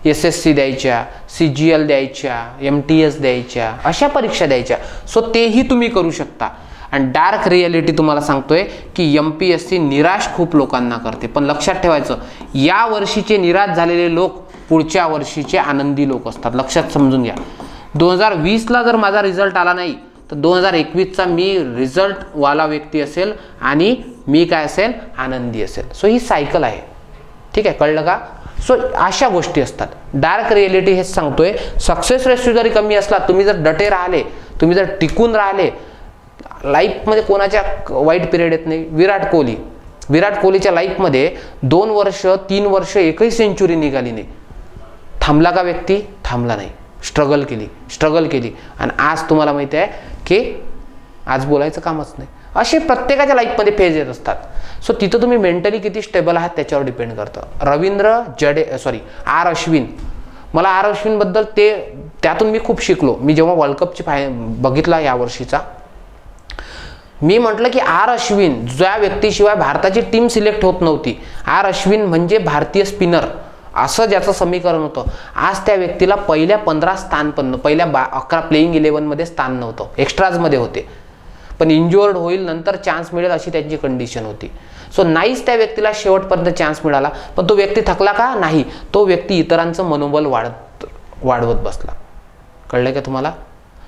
SSC द्यायच्या, CGL द्यायच्या, MTS द्यायच्या, अशा परीक्षा द्यायच्या. सो तेही तुम्ही करू शकता. आणि डार्क रियालिटी तुम्हाला सांगतोय की MPSC निराश खूप लोकांना करते. पण लक्षात ठेवायचं, या वर्षीचे निराश झालेले लोक पुढच्या वर्षीचे आनंदी लोक असतात. लक्षात समजून घ्या. 2020ला जर माझा रिझल्ट आला नाही तर 2021चा मी रिझल्ट वाला व्यक्ती असेल आणि मी काय असेल, आनंदी असेल. सो ही सायकल आहे. ठीक आहे, कळलं का. सो अशा गोष्टी असतात. डार्क रियालिटी हेच सांगतोय, सक्सेस रेशो जरी कमी असला, तुम्ही जर डटे राहिले, तुम्ही जर टिकून राहिले, लाईफमध्ये कोणाच्या वाईट पिरियड येत नाही. विराट कोहलीच्या लाईफमध्ये 2 वर्ष 3 वर्ष एकही सेंचुरी निघाली नाही. थांबला का व्यक्ती, थांबला नाही. स्ट्रगल केली आणि आज तुम्हाला माहिती आहे की आज बोलायचं कामच नाही. असे प्रत्येकाच्या लाईफमध्ये फेज येत असतात. सो तिथं तुम्ही मेंटली किती स्टेबल आहात त्याच्यावर डिपेंड करतं. R अश्विन, मला R अश्विनबद्दल त्यातून मी खूप शिकलो. मी जेव्हा वर्ल्ड कपची बघितला या वर्षीचा, मी म्हटलं की R अश्विन ज्या व्यक्तीशिवाय भारताची टीम सिलेक्ट होत नव्हती. R अश्विन म्हणजे भारतीय स्पिनर असं ज्याचं समीकरण होतं, आज त्या व्यक्तीला पहिल्या 15 स्थान पण, पहिल्या 11 प्लेइंग 11मध्ये स्थान नव्हतं, एक्स्ट्राजमध्ये होते, पण इंज्युअर्ड होईल नंतर चान्स मिळेल अशी त्यांची कंडिशन होती. सो नाहीच त्या व्यक्तीला शेवटपर्यंत चान्स मिळाला, पण तो व्यक्ती थकला का? नाही, तो व्यक्ती इतरांचं मनोबल वाढवत बसला. कळलं का तुम्हाला?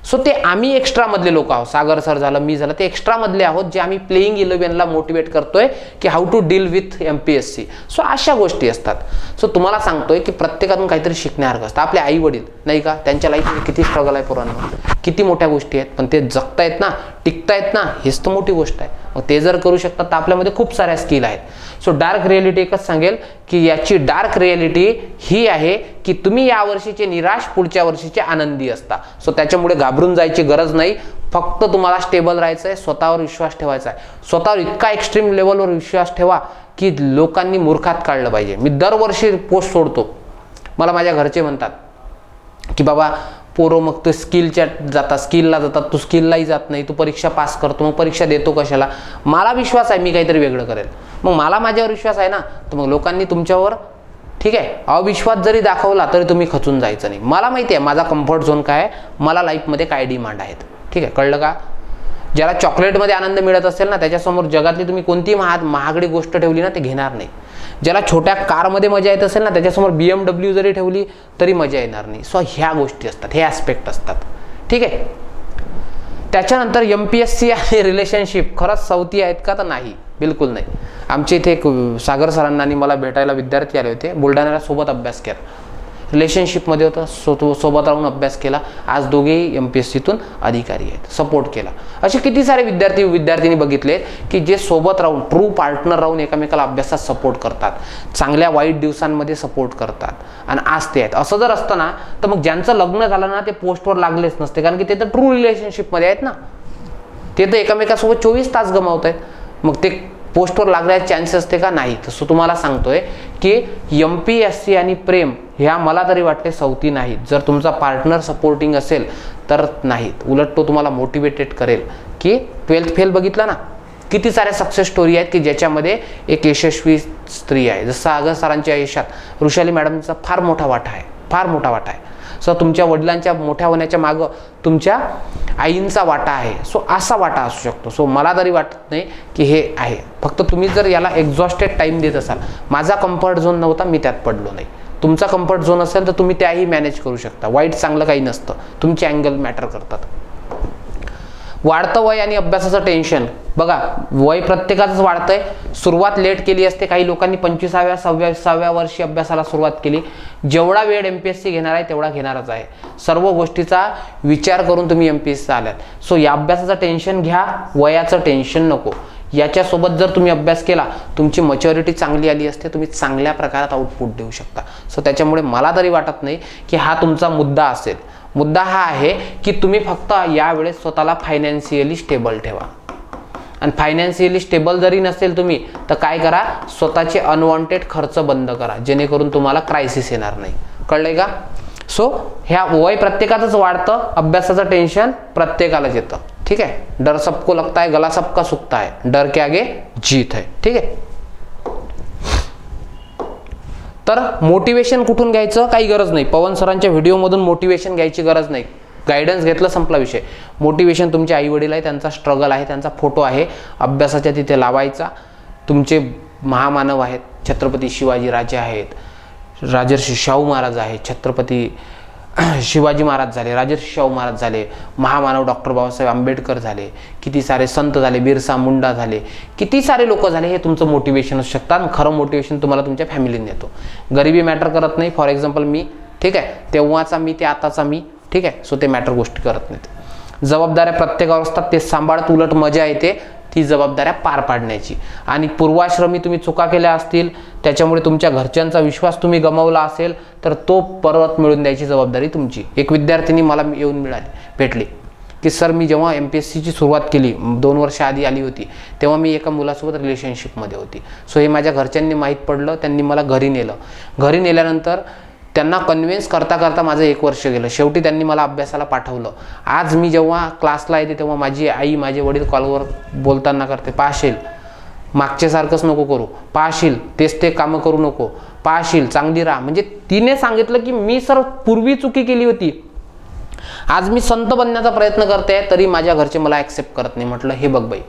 सो ते आम्ही एक्स्ट्रामधले लोक आहोत, सागर सर झालं, मी झालं, ते एक्स्ट्रामधले आहोत जे आम्ही प्लेइंग 11ला मोटिवेट करतोय की how to deal with MPSC. So अशा गोष्टी असतात. सो तुम्हाला सांगतोय की प्रत्येकातून काहीतरी शिकण्यासारखं असतं. आपले आई वडील नाही का, त्यांच्या लाईफमध्ये किती स्ट्रगल आहे पोरांना, किती मोठ्या गोष्टी आहेत, पण ते जगतायत ना, टिकतायत ना, हेच तर मोठी गोष्ट आहे. मग ते जर करू शकतात तर आपल्यामध्ये खूप साऱ्या स्किल आहेत. सो डार्क रियालिटी एकच सांगेल की याची डार्क रियालिटी ही आहे की तुम्ही या वर्षीचे निराश, पुढच्या वर्षीचे आनंदी असता. सो त्याच्यामुळे घाबरून जायची गरज नाही. फक्त तुम्हाला स्टेबल राहायचं आहे, स्वतःवर विश्वास ठेवायचा आहे. स्वतःवर इतका एक्स्ट्रीम लेवलवर विश्वास ठेवा की लोकांनी मूर्खात काढलं पाहिजे. मी दरवर्षी पोस्ट सोडतो, मला माझ्या घरचे म्हणतात की बाबा पोरं मग तू स्किलला जातात, तू स्किललाही जात नाही, तू परीक्षा पास करतो, मग परीक्षा देतो कशाला? मला विश्वास आहे मी काहीतरी वेगळं करेल. मग मला माझ्यावर विश्वास आहे ना, तर मग लोकांनी तुमच्यावर ठीक आहे अविश्वास जरी दाखवला तरी तुम्ही खचून जायचं नाही. मला माहिती आहे माझा कम्फर्ट झोन काय आहे, मला लाईफमध्ये काय डिमांड आहेत. ठीक आहे, कळलं का? ज्याला चॉकलेटमध्ये आनंद मिळत असेल ना, त्याच्यासमोर जगातली तुम्ही कोणती महागडी गोष्ट ठेवली ना ते घेणार नाही. ज्याला छोट्या कारमध्ये मजा येत असेल ना, त्याच्यासमोर BMW जरी ठेवली तरी मजा येणार नाही. सो ह्या गोष्टी असतात, हे ॲस्पेक्ट असतात. ठीक आहे. त्याच्यानंतर MPSC आणि रिलेशनशिप खरंच सवती आहेत का? तर नाही, बिलकुल नाही. आमच्या इथे एक सागर सरांना आणि मला भेटायला विद्यार्थी आले होते, बुलढाण्याला, सोबत अभ्यास केला, रिलेशनशिपमध्ये होता, सोबत राहून अभ्यास केला. आज दोघेही MPSCतून अधिकारी आहेत, सपोर्ट केला. असे किती सारे विद्यार्थी बघितले की जे सोबत राहून, ट्रू पार्टनर राहून एकमेकाला अभ्यासात सपोर्ट करतात, चांगल्या वाईट दिवसांमध्ये सपोर्ट करतात, आणि आज ते आहेत. असं जर असतं ना तर मग ज्यांचं लग्न झालं ना ते पोस्टवर लागलेच नसते, कारण की ते तर ट्रू रिलेशनशिपमध्ये आहेत ना, ते तर एकमेकासोबत 24 तास गमावत आहेत. मग ते पोस्टवर लागण्याचे चान्सेस असते का? नाही. तसं तुम्हाला सांगतोय की MPSC आणि प्रेम ह्या मला तरी वाटते सवती नाहीत. जर तुमचा पार्टनर सपोर्टिंग असेल तर नाहीत, उलट तो तुम्हाला मोटिवेटेड करेल. की 12th फेल बघितलं ना, किती साऱ्या सक्सेस स्टोरी आहेत की ज्याच्यामध्ये एक यशस्वी स्त्री आहे. जसं सागर सरांच्या आयुष्यात वृषाली मॅडमचा फार मोठा वाटा आहे, फार मोठा वाटा आहे. सो तुमच्या वडिलांच्या मोठ्या होण्याच्या मागं तुमच्या आईंचा वाटा आहे. सो असा वाटा असू शकतो. सो मला तरी वाटत नाही की हे आहे. फक्त तुम्ही जर याला एक्झॉस्टेड टाइम देत असाल, माझा कम्फर्ट झोन नव्हता, मी त्यात पडलो नाही. तुमचा कम्फर्ट झोन असेल तर तुम्ही त्याही मॅनेज करू शकता. वाईट चांगलं काही नसतं, तुमचे अँगल मॅटर करतात. वाढतं वय आणि अभ्यासाचं टेन्शन बघा, वय प्रत्येकाचंच वाढतंय. सुरुवात लेट केली असते, काही लोकांनी 25व्या 26व्या वर्षी अभ्यासाला सुरुवात केली. जेवढा वेळ MPSC घेणार आहे तेवढा घेणारच आहे. सर्व गोष्टीचा विचार करून तुम्ही MPSC आलात. सो या अभ्यासाचं टेन्शन घ्या, वयाचं टेन्शन नको. याच्यासोबत जर तुम्ही अभ्यास केला, तुमची मॅच्युरिटी चांगली आली असते, तुम्ही चांगल्या प्रकारात आउटपुट देऊ शकता. सो त्याच्यामुळे मला तरी वाटत नाही की हा तुमचा मुद्दा असेल. मुद्दा हा आहे की तुम्ही फक्त यावेळेस स्वतःला फायनान्शियली स्टेबल ठेवा. आणि फायनान्शियली स्टेबल जरी नसेल तुम्ही तर काय करा, स्वतःचे अनवॉन्टेड खर्च बंद करा, जेणेकरून तुम्हाला क्रायसिस येणार नाही. कळलंय का? सो ह्या वय प्रत्येकाचंच वाढतं, अभ्यासाचं टेन्शन प्रत्येकालाच येतं. ठीक आहे. डर सबको लगता है, गला सबका सुखता है, डर के आगे जीत है. ठीक आहे. तर मोटिवेशन कुठून घ्यायचं? काही गरज नाही. पवन सरांच्या व्हिडिओमधून मोटिवेशन घ्यायची गरज नाही. गायडन्स घेतलं, संपला विषय. मोटिवेशन तुमचे आई वडील आहे, त्यांचा स्ट्रगल आहे, त्यांचा फोटो आहे, अभ्यासाच्या तिथे लावायचा. तुमचे महामानव आहेत, छत्रपती शिवाजी राजे आहेत, राजर्षी शाहू महाराज आहेत, छत्रपती शिवाजी महाराज झाले, राजर्षी शाहू महाराज झाले, महामानव डॉक्टर बाबासाहेब आंबेडकर झाले, किती सारे संत झाले, बिरसा मुंडा झाले, किती सारे लोक झाले. हे तुमचं मोटिवेशन असू शकतात. खरं मोटिवेशन तुम्हाला तुमच्या फॅमिलीने देतो. गरिबी मॅटर करत नाही. फॉर एक्झाम्पल मी, ठीक आहे, तेव्हाचा मी ते आताचा मी, ठीक आहे. सो ते मॅटर गोष्टी करत नाहीत. जबाबदाऱ्या प्रत्येकावर असतात, ते सांभाळत, उलट मजा येते ती जबाबदाऱ्या पार पाडण्याची. आणि पूर्वाश्रमी तुम्ही चुका केल्या असतील, त्याच्यामुळे तुमच्या घरच्यांचा विश्वास तुम्ही गमावला असेल, तर तो परत मिळवून द्यायची जबाबदारी तुमची. एक विद्यार्थिनी मला येऊन भेटली की सर, मी जेव्हा MPSCची सुरुवात केली 2 वर्ष आधी आली होती, तेव्हा मी एका मुलासोबत रिलेशनशिपमध्ये होती. सो हे माझ्या घरच्यांनी माहीत पडलं, त्यांनी मला घरी नेलं. घरी नेल्यानंतर त्यांना कन्व्हिन्स करता करता माझं 1 वर्ष गेलं. शेवटी त्यांनी मला अभ्यासाला पाठवलं. आज मी जेव्हा क्लासला येते तेव्हा माझी आई, माझे वडील कॉलवर बोलताना करते, पाशील मागच्यासारखंच नको करू, पाहशील तेच ते कामं करू नको, पाहशील चांगली राहा. म्हणजे तिने सांगितलं की मी सर पूर्वी चुकी केली होती, आज मी संत बनण्याचा प्रयत्न करते, तरी माझ्या घरचे मला ॲक्सेप्ट करत नाही. म्हटलं हे बघ बाई,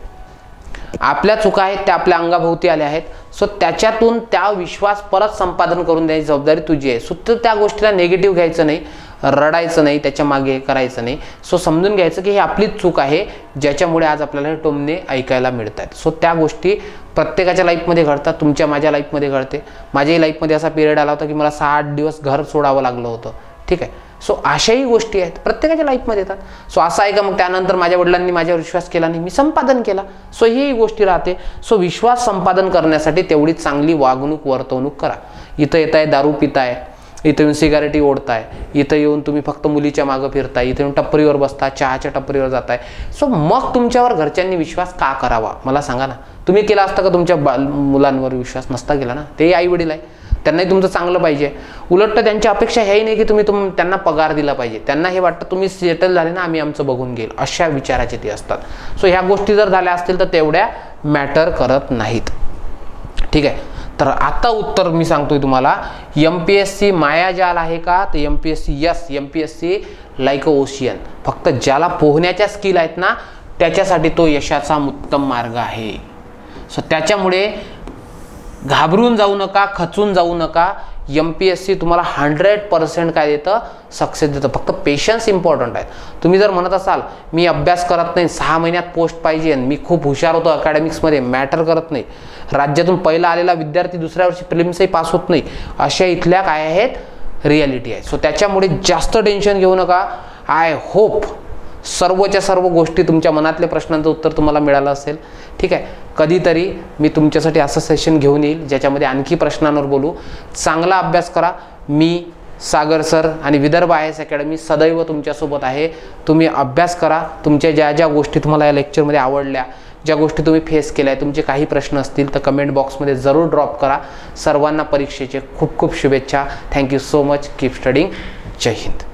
आपल्या चुका आहेत त्या आपल्या अंगाभोवती आल्या आहेत. सो त्याच्यातून त्या विश्वास परत संपादन करून द्यायची जबाबदारी तुझी आहे. सो त्या गोष्टीला निगेटिव्ह घ्यायचं नाही, रडायचं नाही, त्याच्या मागे करायचं नाही. सो समजून घ्यायचं की ही आपलीच चूक आहे, ज्याच्यामुळे आज आपल्याला हे टोमणे ऐकायला मिळत आहेत. सो त्या गोष्टी प्रत्येकाच्या लाईफमध्ये घडतात. तुमच्या माझ्या लाईफमध्ये घडते. माझ्याही लाईफमध्ये असा पिरियड आला होता की मला 6-8 दिवस घर सोडावं लागलं होतं. ठीक आहे. सो अशाही गोष्टी आहेत, प्रत्येकाच्या लाईफमध्ये येतात. सो असं आहे का मग त्यानंतर माझ्या वडिलांनी माझ्यावर विश्वास केला नाही, मी संपादन केला. सो ही गोष्टी राहते. सो विश्वास संपादन करण्यासाठी तेवढी चांगली वागणूक वर्तवणूक करा. इथं येताय दारू पिताय, इथं येऊन सिगारेटी ओढताय, इथं येऊन तुम्ही फक्त मुलीच्या मागं फिरताय, इथं येऊन टपरीवर बसता, चहाच्या टपरीवर जाताय. सो मग तुमच्यावर घरच्यांनी विश्वास का करावा मला सांगा ना. तुम्ही केला असता का तुमच्या मुलांवर विश्वास? नसता केला ना. तेही आई वडील आहे, त्यांनाही तुमचं चांगलं पाहिजे. उलट तर त्यांची अपेक्षा हेही नाही की तुम्ही त्यांना पगार दिला पाहिजे. त्यांना हे वाटतं तुम्ही सेटल झाले ना, आम्ही आमचं बघून घेईल, अशा विचाराचे ते असतात. सो ह्या गोष्टी जर झाल्या असतील तर तेवढ्या मॅटर करत नाहीत. ठीक आहे. तर आता उत्तर मी सांगतोय तुम्हाला, MPSC मायाजाल आहे का? तर MPSC yes, MPSC like a ocean. फक्त ज्याला पोहण्याच्या स्किल आहेत ना, त्याच्यासाठी तो यशाचा उत्तम मार्ग आहे. सो त्याच्यामुळे घाबरून जाऊ नका, खचून जाऊ नका. MPSC तुम्हाला 100% काय देतं? सक्सेस देतं. फक्त पेशन्स इम्पॉर्टंट आहे. तुम्ही जर म्हणत असाल मी अभ्यास करत नाही, 6 महिन्यात पोस्ट पाहिजे, मी खूप हुशार होतो अकॅडमिक्समध्ये, मॅटर करत नाही, राज्यातून पहिला आलेला विद्यार्थी दुसऱ्या वर्षी प्रिलिम्सही पास होत नाही, अशा इथल्या काय आहेत रिॲलिटी आहे. सो त्याच्यामुळे जास्त टेन्शन घेऊ नका. आय होप सर्वच्या सर्व गोष्टी, तुमच्या मनातल्या प्रश्नांचं उत्तर तुम्हाला मिळालं असेल. ठीक आहे. कधीतरी मी तुमच्यासाठी असं सेशन घेऊन येईल ज्याच्यामध्ये आणखी प्रश्नांवर बोलू. चांगला अभ्यास करा. मी सागर सर आणि विदर्भ IAS अकॅडमी सदैव तुमच्यासोबत आहे. तुम्ही अभ्यास करा. तुमच्या ज्या ज्या गोष्टी तुम्हाला या लेक्चरमध्ये आवडल्या, ज्या गोष्टी तुम्ही फेस केल्या, तुमचे काही प्रश्न असतील तर कमेंट बॉक्समध्ये जरूर ड्रॉप करा. सर्वांना परीक्षेचे खूप खूप शुभेच्छा. Thank you so much. Keep studying. जय हिंद.